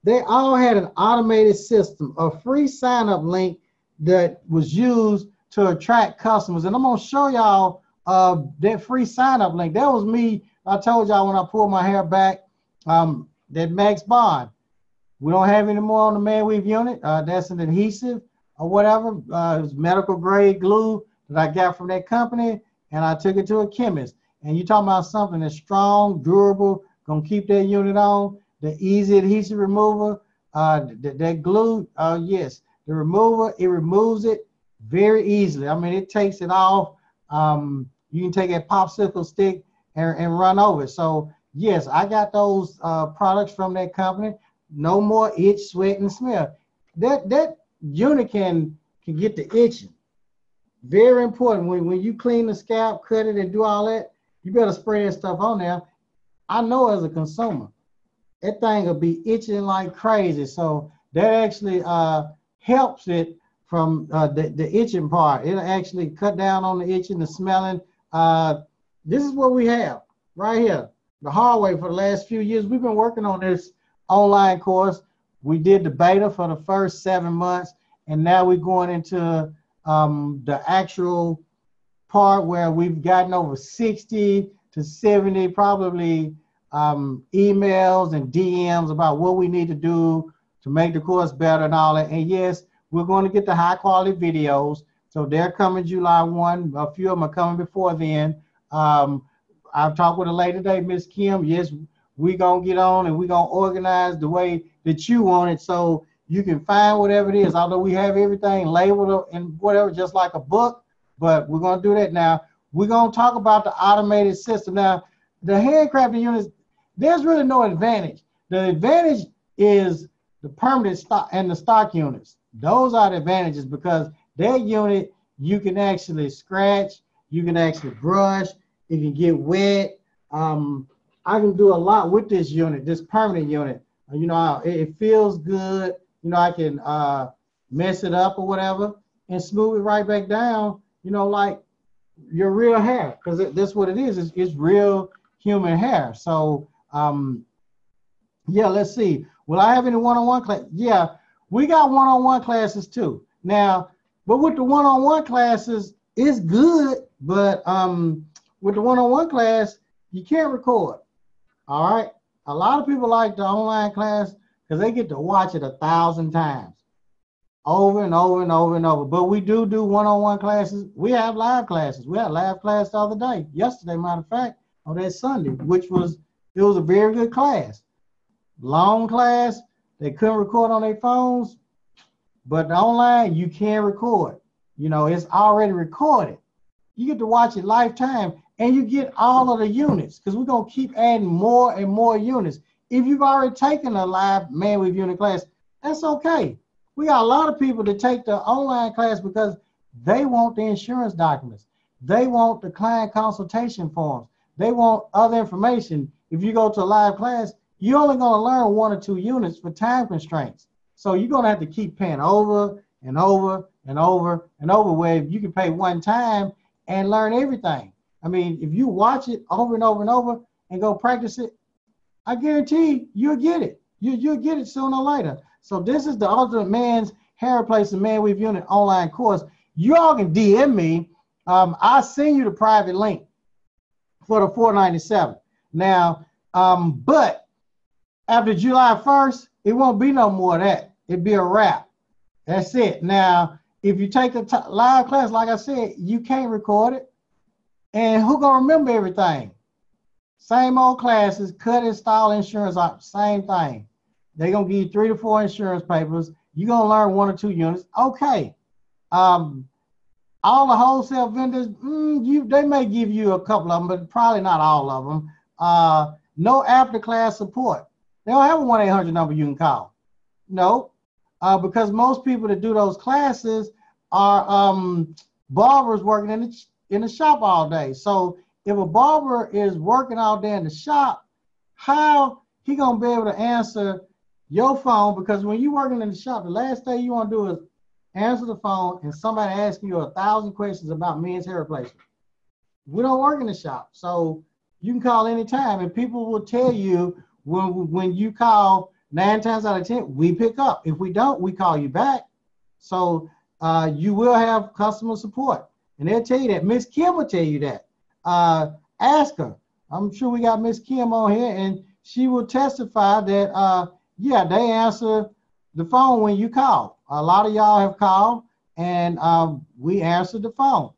they all had an automated system, a free sign-up link that was used to attract customers. And I'm gonna show y'all that free sign-up link. That was me. I told y'all when I pulled my hair back, that Max Bond. We don't have any more on the ManWeave unit. That's an adhesive or whatever. It was medical grade glue that I got from that company, and I took it to a chemist. And you're talking about something that's strong, durable, gonna keep that unit on. The easy adhesive remover, that glue, yes, the remover, it removes it very easily. I mean, it takes it off. You can take a popsicle stick and run over it. So yes, I got those products from that company. No more itch, sweat, and smell. That unit can get the itching. Very important. When you clean the scalp, cut it, and do all that, you better spray that stuff on there. I know as a consumer, that thing will be itching like crazy. So that actually helps it from the itching part. It'll actually cut down on the itching, the smelling. This is what we have right here. The hard way for the last few years. We've been working on this online course. We did the beta for the first 7 months, and now we're going into the actual part where we've gotten over 60 to 70 probably emails and DMs about what we need to do to make the course better and all that. And yes, we're going to get the high quality videos. So they're coming July 1. A few of them are coming before then. I've talked with a lady today, Miss Kim. Yes, we're going to get on and we're going to organize the way that you want it so you can find whatever it is. Although we have everything labeled and whatever, just like a book, but we're going to do that now. We're going to talk about the automated system. Now, the handcrafted units, there's really no advantage. The advantage is the permanent stock and the stock units. Those are the advantages because that unit, you can actually scratch, you can actually brush, it can get wet. I can do a lot with this unit, this permanent unit. You know, it feels good. You know, I can mess it up or whatever and smooth it right back down, you know, like your real hair, because that's what it is. It's real human hair. So, yeah, let's see. Will I have any one-on-one class? Yeah, we got one-on-one classes too. Now, but with the one-on-one classes, it's good, but with the one-on-one class, you can't record. All right. A lot of people like the online class because they get to watch it 1,000 times over and over and over and over. But we do one-on-one classes. We have live classes. We had a live class the other day, yesterday, matter of fact, on that Sunday, it was a very good class. Long class. They couldn't record on their phones, but the online, you can record. You know, it's already recorded. You get to watch it lifetime. And you get all of the units because we're going to keep adding more and more units. If you've already taken a live ManWeave unit class, that's okay. We got a lot of people that take the online class because they want the insurance documents. They want the client consultation forms. They want other information. If you go to a live class, you're only going to learn 1 or 2 units for time constraints. So you're going to have to keep paying over and over and over and over, where you can pay one time and learn everything. I mean, if you watch it over and over and over and go practice it, I guarantee you'll get it. You'll get it sooner or later. So this is the Ultimate Man's Hair Replacement ManWeave Unit online course. You all can DM me. I'll send you the private link for the $497. Now, but after July 1st, it won't be no more of that. It'll be a wrap. That's it. Now, if you take the live class, like I said, you can't record it. And who gonna remember everything? Same old classes, cut and style insurance, same thing. They're gonna give you 3 to 4 insurance papers. You're gonna learn 1 or 2 units. Okay. All the wholesale vendors, they may give you a couple of them, but probably not all of them. No after-class support. They don't have a 1-800 number you can call. No, because most people that do those classes are barbers working in the shop all day. So if a barber is working all day in the shop, how he gonna be able to answer your phone? Because when you're working in the shop, the last thing you want to do is answer the phone and somebody asking you 1,000 questions about men's hair replacement. We don't work in the shop, so you can call anytime, and people will tell you when you call, 9 times out of 10, we pick up. If we don't, we call you back. So you will have customer support, and they'll tell you that. Miss Kim will tell you that. Ask her. I'm sure we got Miss Kim on here, and she will testify that, yeah, they answer the phone when you call. A lot of y'all have called, and we answered the phone.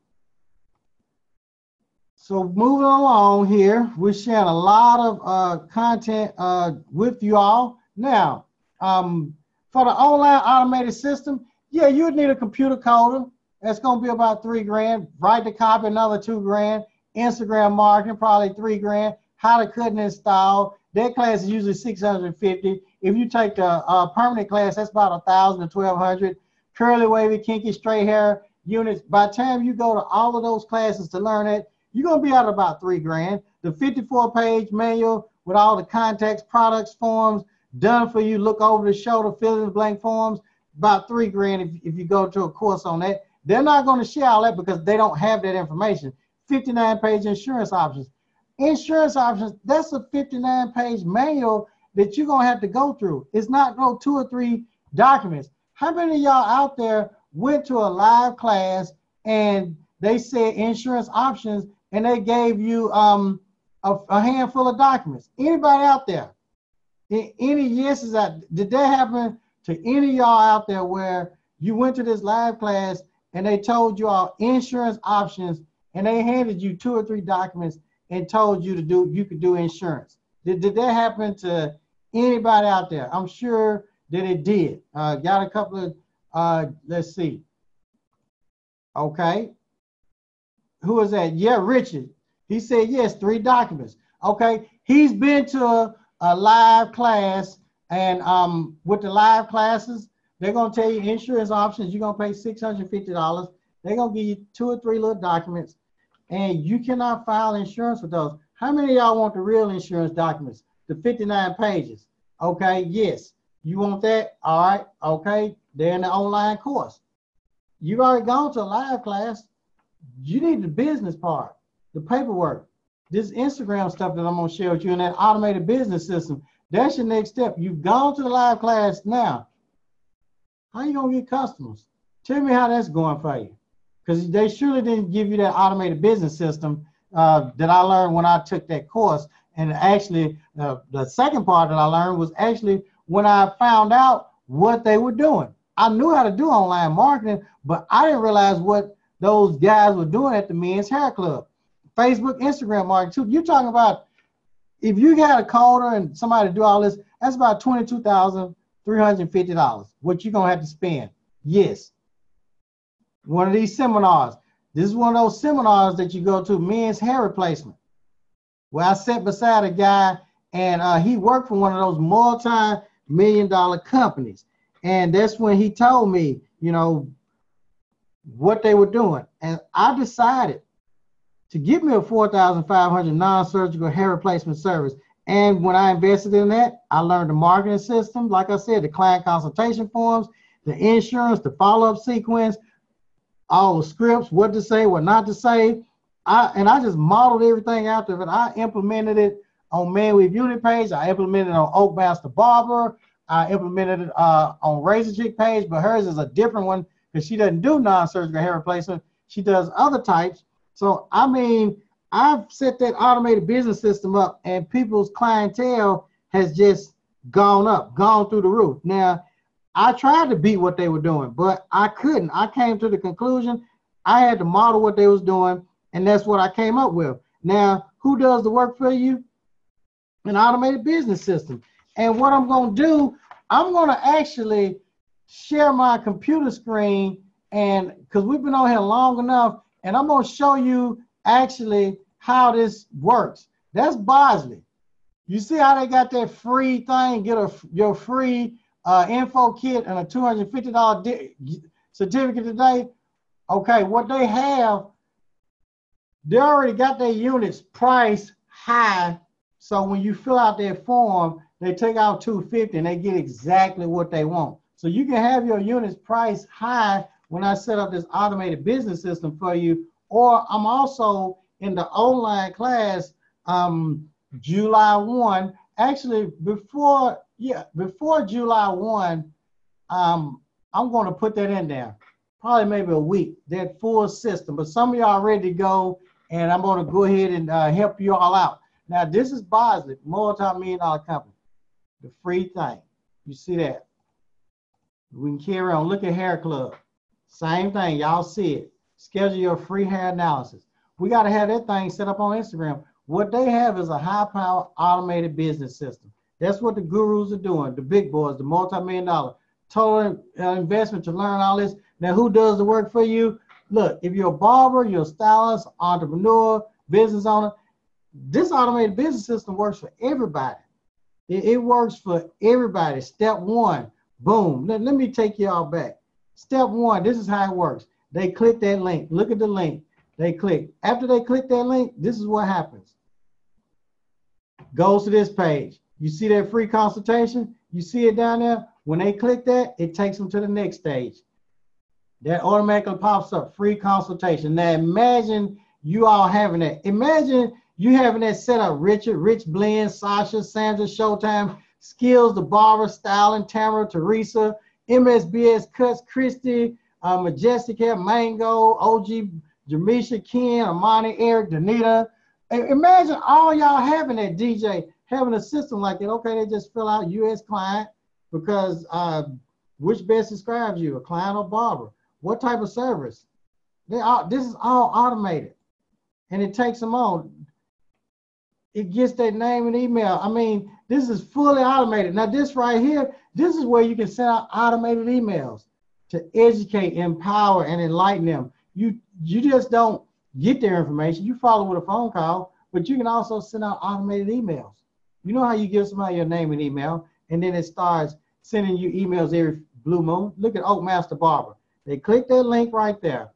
So moving along here, we're sharing a lot of content with you all. Now, for the online automated system, yeah, you would need a computer coder. That's going to be about $3 grand. Write to copy, another $2 grand. Instagram marketing, probably $3 grand. How to cut and install. That class is usually $650. If you take the permanent class, that's about $1,000 to $1,200. Curly, wavy, kinky, straight hair units. By the time you go to all of those classes to learn it, you're going to be out about $3 grand. The 54-page manual with all the contacts, products, forms, done for you, look over the shoulder, fill in the blank forms, about $3 grand if you go to a course on that. They're not going to share all that because they don't have that information. 59-page insurance options. Insurance options, that's a 59-page manual that you're going to have to go through. It's not no 2 or 3 documents. How many of y'all out there went to a live class and they said insurance options and they gave you a handful of documents? Anybody out there? Any yeses out? Did that happen to any of y'all out there where you went to this live class and they told you all insurance options and they handed you 2 or 3 documents and told you you could do insurance? Did that happen to anybody out there? I'm sure that it did. Got a couple of, let's see. Okay. Who is that? Yeah, Richard. He said, yes, 3 documents. Okay. He's been to a live class, and with the live classes, they're going to tell you insurance options. You're going to pay $650. They're going to give you 2 or 3 little documents, and you cannot file insurance with those. How many of y'all want the real insurance documents? The 59 pages. Okay, yes. You want that? All right, okay. They're in the online course. You've already gone to a live class. You need the business part, the paperwork, this Instagram stuff that I'm going to share with you, and that automated business system. That's your next step. You've gone to the live class now. How are you going to get customers? Tell me how that's going for you. Because they surely didn't give you that automated business system that I learned when I took that course. And actually, the second part that I learned was actually when I found out what they were doing. I knew how to do online marketing, but I didn't realize what those guys were doing at the Men's Hair Club. Facebook, Instagram marketing too. You're talking about, if you got a coder and somebody to do all this, that's about $22,350. What you're going to have to spend. Yes. One of these seminars. This is one of those seminars that you go to, men's hair replacement, where I sat beside a guy and he worked for one of those multi-million-dollar companies. And that's when he told me, you know, what they were doing. And I decided to give me a $4,500 non-surgical hair replacement service. And when I invested in that, I learned the marketing system, like I said, the client consultation forms, the insurance, the follow-up sequence, all the scripts, what to say, what not to say. I just modeled everything after it. I implemented it on ManWeaveUnit page. I implemented it on Oak Master Barber. I implemented it on Razor Chick page, but hers is a different one because she doesn't do non-surgical hair replacement. She does other types. So, I mean, I've set that automated business system up, and people's clientele has just gone up, gone through the roof. Now, I tried to beat what they were doing, but I couldn't. I came to the conclusion I had to model what they was doing, and that's what I came up with. Now, who does the work for you? An automated business system. And what I'm going to do, I'm going to actually share my computer screen, and because we've been on here long enough, and I'm going to show you actually how this works. That's Bosley. You see how they got that free thing? Get your free info kit and a $250 certificate today. Okay, what they have, they already got their units priced high. So when you fill out their form, they take out $250 and they get exactly what they want. So you can have your units priced high when I set up this automated business system for you. Or I'm also in the online class July 1. Actually, before July 1, I'm going to put that in there. Probably maybe a week, that full system. But some of y'all ready to go, and I'm going to go ahead and help you all out. Now, this is Bosley, multi-million-dollar company. The free thing. You see that? We can carry on. Look at Hair Club. Same thing. Y'all see it. Schedule your free hair analysis. We got to have that thing set up on Instagram. What they have is a high-power automated business system. That's what the gurus are doing, the big boys, the multi-million-dollar. Total investment to learn all this. Now, who does the work for you? Look, if you're a barber, you're a stylist, entrepreneur, business owner, this automated business system works for everybody. It works for everybody. Step one, boom. Let me take you all back. Step one, this is how it works. They click that link. Look at the link. They click. After they click that link, this is what happens. Goes to this page. You see that free consultation? You see it down there? When they click that, it takes them to the next stage. That automatically pops up, free consultation. Now imagine you all having that. Imagine you having that set up, Richard, Rich Blend, Sasha, Sandra, Showtime, Skills, the Barber, Styling, Tamara, Teresa, MSBS Cuts, Christy, Majestic Hair, Mango, OG, Jamisha, Ken, Amani, Eric, Danita. Imagine all y'all having that, DJ, having a system like that. Okay, they just fill out U.S. client because which best describes you, a client or barber? What type of service? This is all automated, and it takes them on. It gets their name and email. I mean, this is fully automated. Now, this right here, this is where you can send out automated emails to educate, empower, and enlighten them. You just don't get their information. You follow with a phone call, but you can also send out automated emails. You know how you give somebody your name and email, and then it starts sending you emails every blue moon? Look at Oak Master Barber. They click that link right there.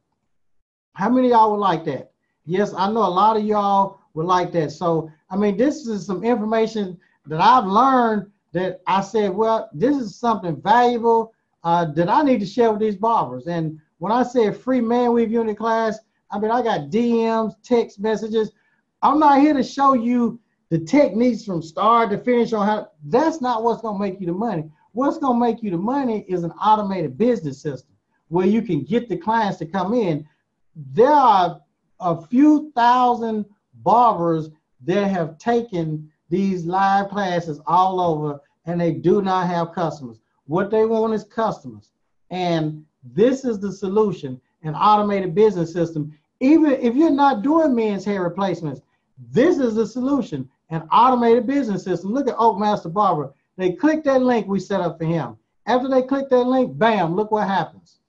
How many of y'all would like that? Yes, I know a lot of y'all would like that. So, I mean, this is some information that I've learned that I said, well, this is something valuable that I need to share with these barbers. And when I say free ManWeaveUnit class, I mean, I got DMs, text messages. I'm not here to show you the techniques from start to finish on how. That's not what's going to make you the money. What's going to make you the money is an automated business system where you can get the clients to come in. There are a few thousand barbers that have taken these live classes all over, and they do not have customers. What they want is customers. And this is the solution, an automated business system. Even if you're not doing men's hair replacements, this is the solution, an automated business system. Look at Oak Master Barber. They click that link we set up for him. After they click that link, bam, look what happens.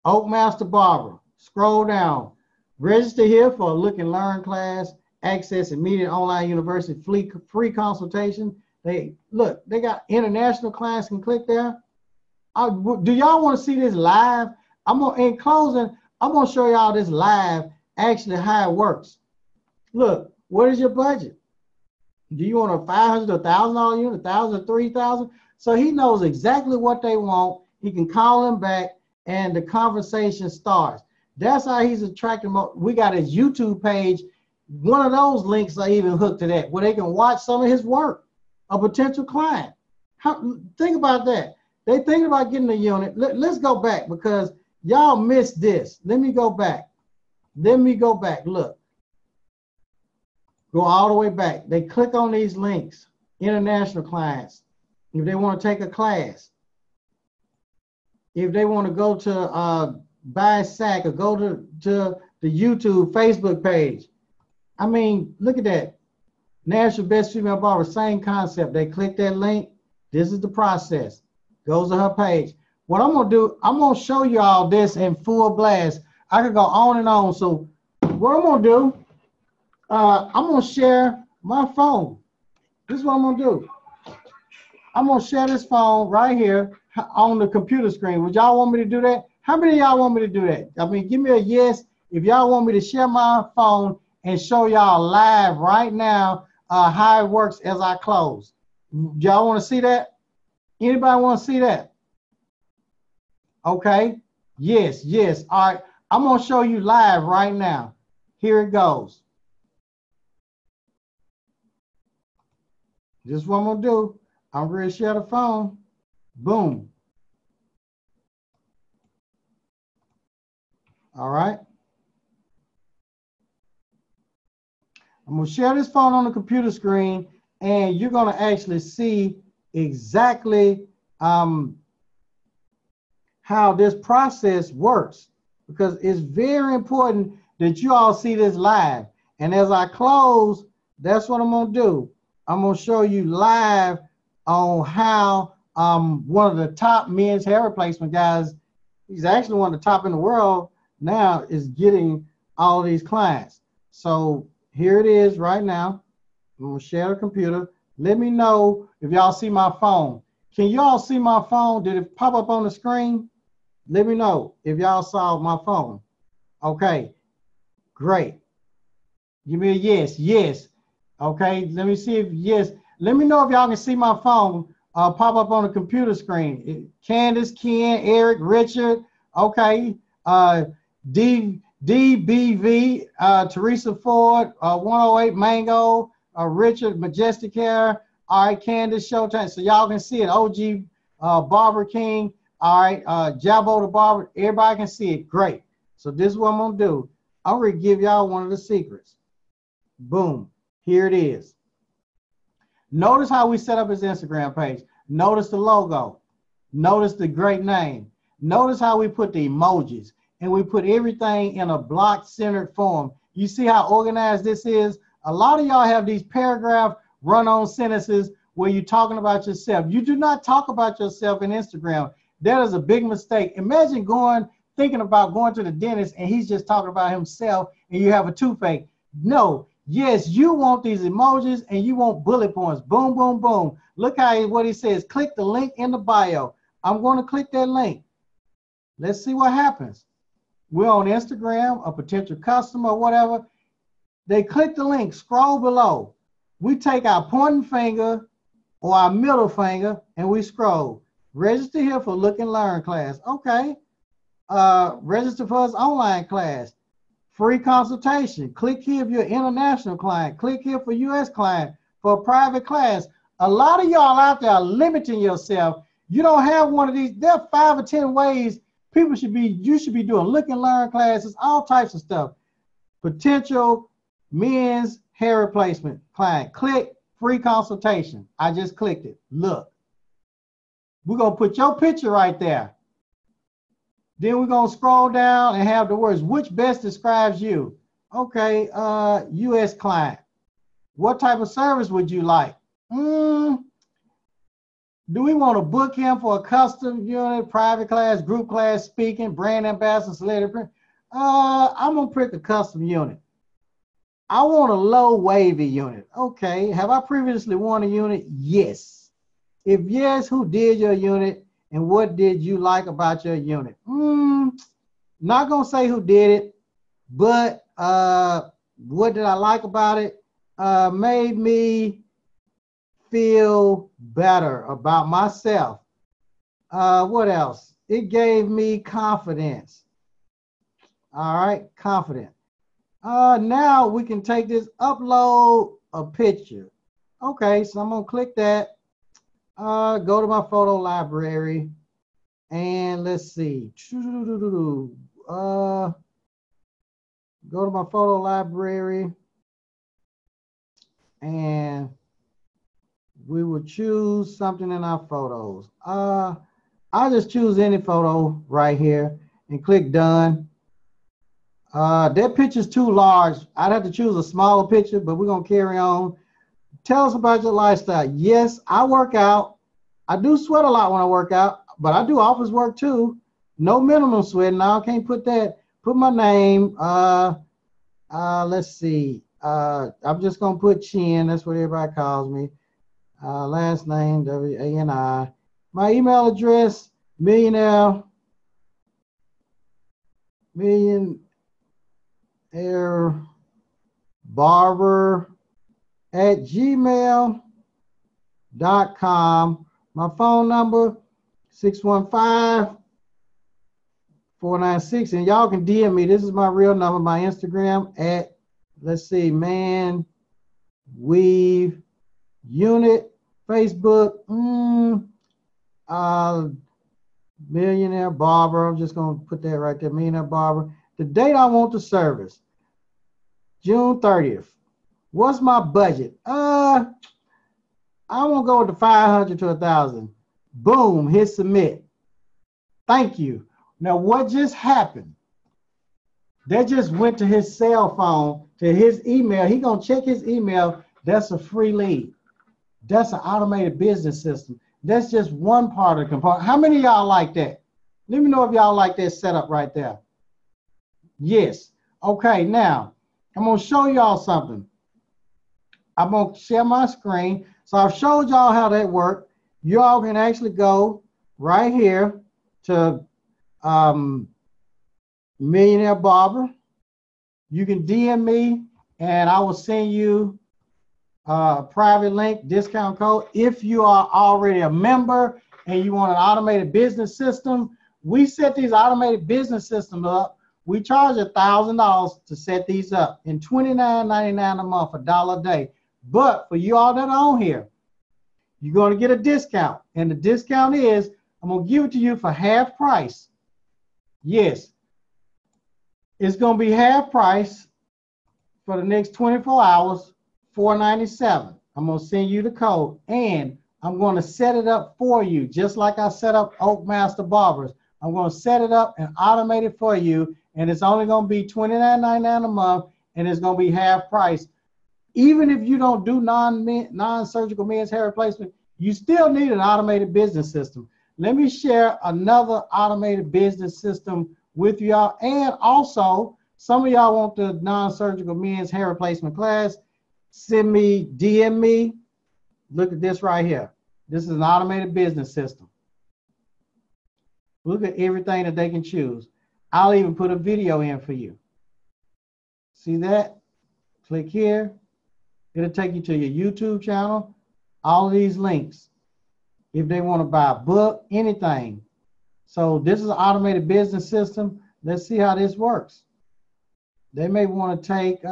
Oak Master Barber, scroll down. Register here for a look and learn class, access immediate online university, free consultation. They got international clients can click there. Do y'all want to see this live? In closing, I'm gonna show y'all this live. actually how it works. Look, what is your budget? Do you want a $500 to $1,000 unit, $1,000 to $3,000? So he knows exactly what they want. He can call them back and the conversation starts. That's how he's attracting them. We got his YouTube page. One of those links are even hooked to that, where they can watch some of his work, a potential client. Think about that. They thinking about getting a unit. Let's go back because y'all missed this. Let me go back. Look. Go all the way back. They click on these links, international clients. If they want to take a class, if they want to go to buy a sack or go to the YouTube, Facebook page. I mean, look at that. National Best Female Barber, same concept. They click that link. This is the process. Goes to her page. What I'm going to do, I'm going to show you all this in full blast. I could go on and on. So what I'm going to do, I'm going to share my phone. This is what I'm going to do. I'm going to share this phone right here on the computer screen. Would y'all want me to do that? How many of y'all want me to do that? I mean, give me a yes if y'all want me to share my phone and show y'all live right now how it works as I close. Y'all want to see that? Anybody want to see that? Okay. Yes, yes. All right. I'm going to show you live right now. Here it goes. This is what I'm going to do. I'm going to share the phone. Boom. All right. I'm going to share this phone on the computer screen, and you're going to actually see exactly how this process works, because it's very important that you all see this live. And as I close, that's what I'm going to do. I'm going to show you live on how one of the top men's hair replacement guys, he's actually one of the top in the world now, is getting all these clients. So here it is right now. I'm going to share the computer. Let me know if y'all see my phone. Can y'all see my phone? Did it pop up on the screen? Let me know if y'all saw my phone. Okay, great. Give me a yes, yes. Okay, let me see if yes. Let me know if y'all can see my phone pop up on the computer screen. Candace, Ken, Eric, Richard, okay. DBV, Teresa Ford, 108 Mango, Richard, Majestic Hair. All right, Candace, Showtime. So y'all can see it. OG, Barber King. All right, Jabbo the Barber. Everybody can see it. Great. So this is what I'm going to do. I'm going to give y'all one of the secrets. Boom. Here it is. Notice how we set up his Instagram page. Notice the logo. Notice the great name. Notice how we put the emojis. And we put everything in a block-centered form. You see how organized this is? A lot of y'all have these paragraph run-on sentences where you're talking about yourself. You do not talk about yourself in Instagram. That is a big mistake. Imagine thinking about going to the dentist and he's just talking about himself and you have a toothache. No. Yes, you want these emojis and you want bullet points. Boom, boom, boom. Look what he says. Click the link in the bio. I'm going to click that link. Let's see what happens. We're on Instagram, a potential customer or whatever. They click the link, scroll below. We take our pointing finger or our middle finger and we scroll. Register here for Look and Learn class. Okay. Register for his online class. Free consultation. Click here if you're an international client. Click here for US client for a private class. A lot of y'all out there are limiting yourself. You don't have one of these. There are 5 or 10 ways you should be doing Look and Learn classes, all types of stuff. Potential men's hair replacement client. Click free consultation. I just clicked it. Look. We're going to put your picture right there. Then we're going to scroll down and have the words, which best describes you? Okay, US client. What type of service would you like? Do we want to book him for a custom unit, private class, group class, speaking, brand ambassador, celebrity? I'm going to pick a custom unit. I want a low wavy unit. Okay, have I previously worn a unit? Yes. If yes, who did your unit? And what did you like about your unit? Not going to say who did it, but What did I like about it? Made me feel better about myself. What else? It gave me confidence. All right, confident. Now we can take this, upload a picture. Okay, so I'm gonna click that. Go to my photo library, and let's see. Go to my photo library, and we will choose something in our photos. I'll just choose any photo right here and click done. That picture's too large. I'd have to choose a smaller picture, but we're gonna carry on. Tell us about your lifestyle. Yes, I work out. I do sweat a lot when I work out, but I do office work too. No minimum sweating. Now I can't put that. Put my name. Let's see. I'm just gonna put Chin. That's what everybody calls me. Last name W-A-N-I. My email address, millionaire Barber at gmail.com. My phone number, 615-496. And y'all can DM me. This is my real number, my Instagram at, let's see, ManWeaveUnit. Facebook, Millionaire Barber. I'm just going to put that right there, Millionaire Barber. The date I want the service, June 30th. What's my budget? I won't go with the 500 to 1,000. Boom, hit submit. Thank you. Now, what just happened? That just went to his cell phone, to his email. He gonna check his email. That's a free lead. That's an automated business system. That's just one part of the component. How many of y'all like that? Let me know if y'all like that setup right there. Yes. Okay, now I'm gonna show y'all something. I'm gonna share my screen. So I've showed y'all how that works. Y'all can actually go right here to Millionaire Barber. You can DM me and I will send you a private link, discount code. If you are already a member and you want an automated business system, we set these automated business systems up. We charge $1,000 to set these up and $29.99 a month, $1 a day. But for you all that are on here, you're going to get a discount. And the discount is, I'm going to give it to you for half price. Yes, it's going to be half price for the next 24 hours, $497. I'm going to send you the code, and I'm going to set it up for you, just like I set up Oak Master Barbers. I'm going to set it up and automate it for you, and it's only going to be $29.99 a month, and it's going to be half price. Even if you don't do non-surgical men's hair replacement, you still need an automated business system. Let me share another automated business system with y'all. And also, some of y'all want the non-surgical men's hair replacement class. Send me, DM me. Look at this right here. This is an automated business system. Look at everything that they can choose. I'll even put a video in for you. See that? Click here. It'll take you to your YouTube channel. All of these links. If they want to buy a book, anything. So this is an automated business system. Let's see how this works. They may want to take,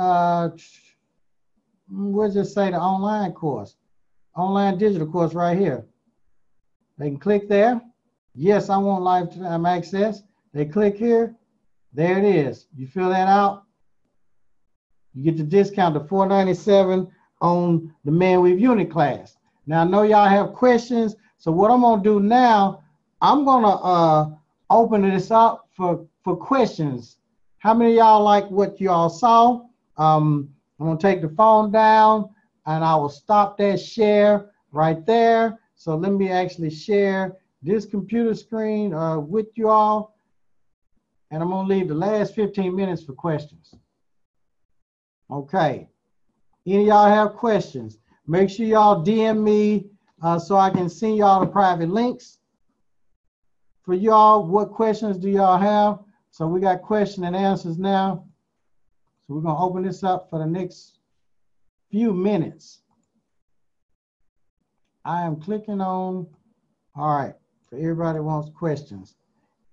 we'll just say the online course. Online digital course right here. They can click there. Yes, I want lifetime access. They click here. There it is. You fill that out. You get the discount to $497 on the ManWeaveUnit class. Now I know y'all have questions, so what I'm gonna do now, I'm gonna open this up for questions. How many of y'all like what y'all saw? I'm gonna take the phone down and I will stop that share right there. So let me actually share this computer screen with you all, and I'm gonna leave the last 15 minutes for questions. Okay, any of y'all have questions? Make sure y'all DM me so I can send y'all the private links for y'all. What questions do y'all have? So we got question and answers now. So we're gonna open this up for the next few minutes. I am clicking on, all right, for everybody who wants questions.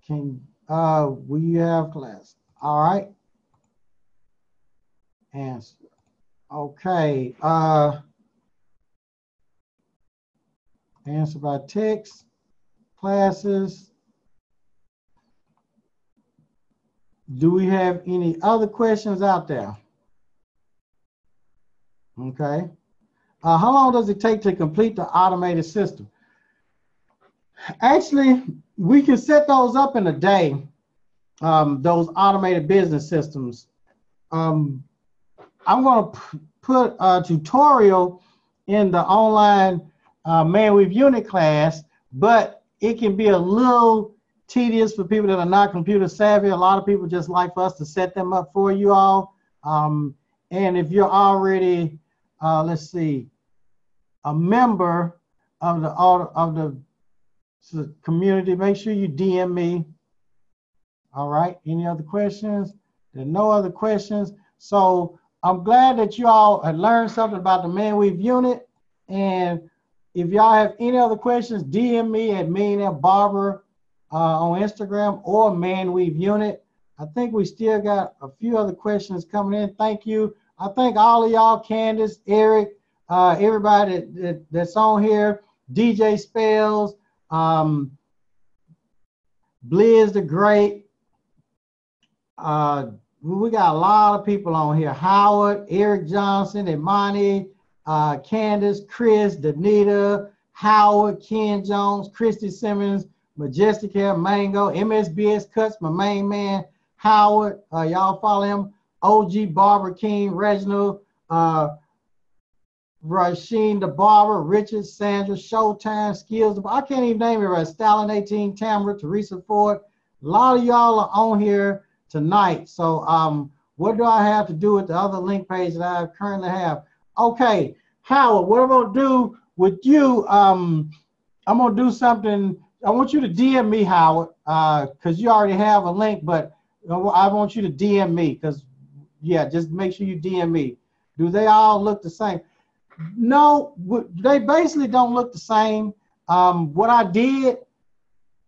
Will you have class? All right. Answer. Okay. Answer by text, classes. Do we have any other questions out there? Okay. How long does it take to complete the automated system? Actually, we can set those up in a day, those automated business systems. I'm going to put a tutorial in the online ManWeaveUnit class, but it can be a little tedious for people that are not computer savvy. A lot of people just like for us to set them up for you all. And if you're already, let's see, a member of the community, make sure you DM me. All right. Any other questions? There are no other questions. So I'm glad that you all had learned something about the ManWeave unit. And if y'all have any other questions, DM me at Barber on Instagram or ManWeaveUnit. I think we still got a few other questions coming in. Thank you. I thank all of y'all, Candace, Eric, everybody that's on here, DJ Spells, Blizz the Great. We got a lot of people on here. Howard, Eric Johnson, Imani, Candace, Chris, Danita, Howard, Ken Jones, Christy Simmons, Majestic Hair, Mango, MSBS Cuts, my main man, Howard. Y'all follow him. OG Barber King, Reginald, Rasheen the Barber, Richard, Sandra, Showtime, Skills. I can't even name it right. Stalin 18, Tamara, Teresa Ford. A lot of y'all are on here tonight. So what do I have to do with the other link page that I currently have? Okay, Howard, what I'm gonna do with you, I'm gonna do something. I want you to DM me, Howard, because you already have a link, but I want you to DM me, because yeah, just make sure you DM me. Do they all look the same? No, they basically don't look the same. What I did,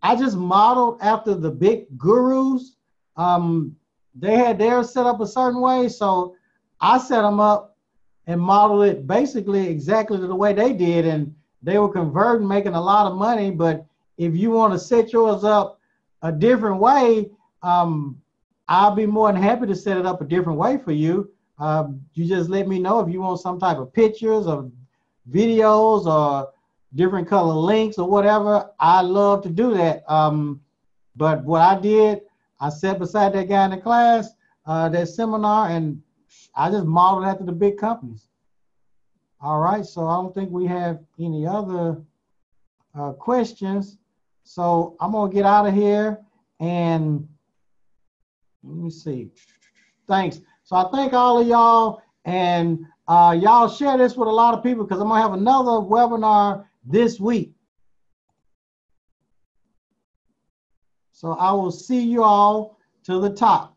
I just modeled after the big gurus. They had theirs set up a certain way, so I set them up and modeled it basically exactly the way they did, and they were converting, making a lot of money. But if you want to set yours up a different way, I'll be more than happy to set it up a different way for you. You just let me know if you want some type of pictures or videos or different color links or whatever. I love to do that. But what I did, I sat beside that guy in the class, that seminar, and I just modeled after the big companies. All right, so I don't think we have any other questions. So I'm gonna get out of here, and let me see. Thanks. So I thank all of y'all, and y'all share this with a lot of people, because I'm gonna have another webinar this week. So I will see you all to the top.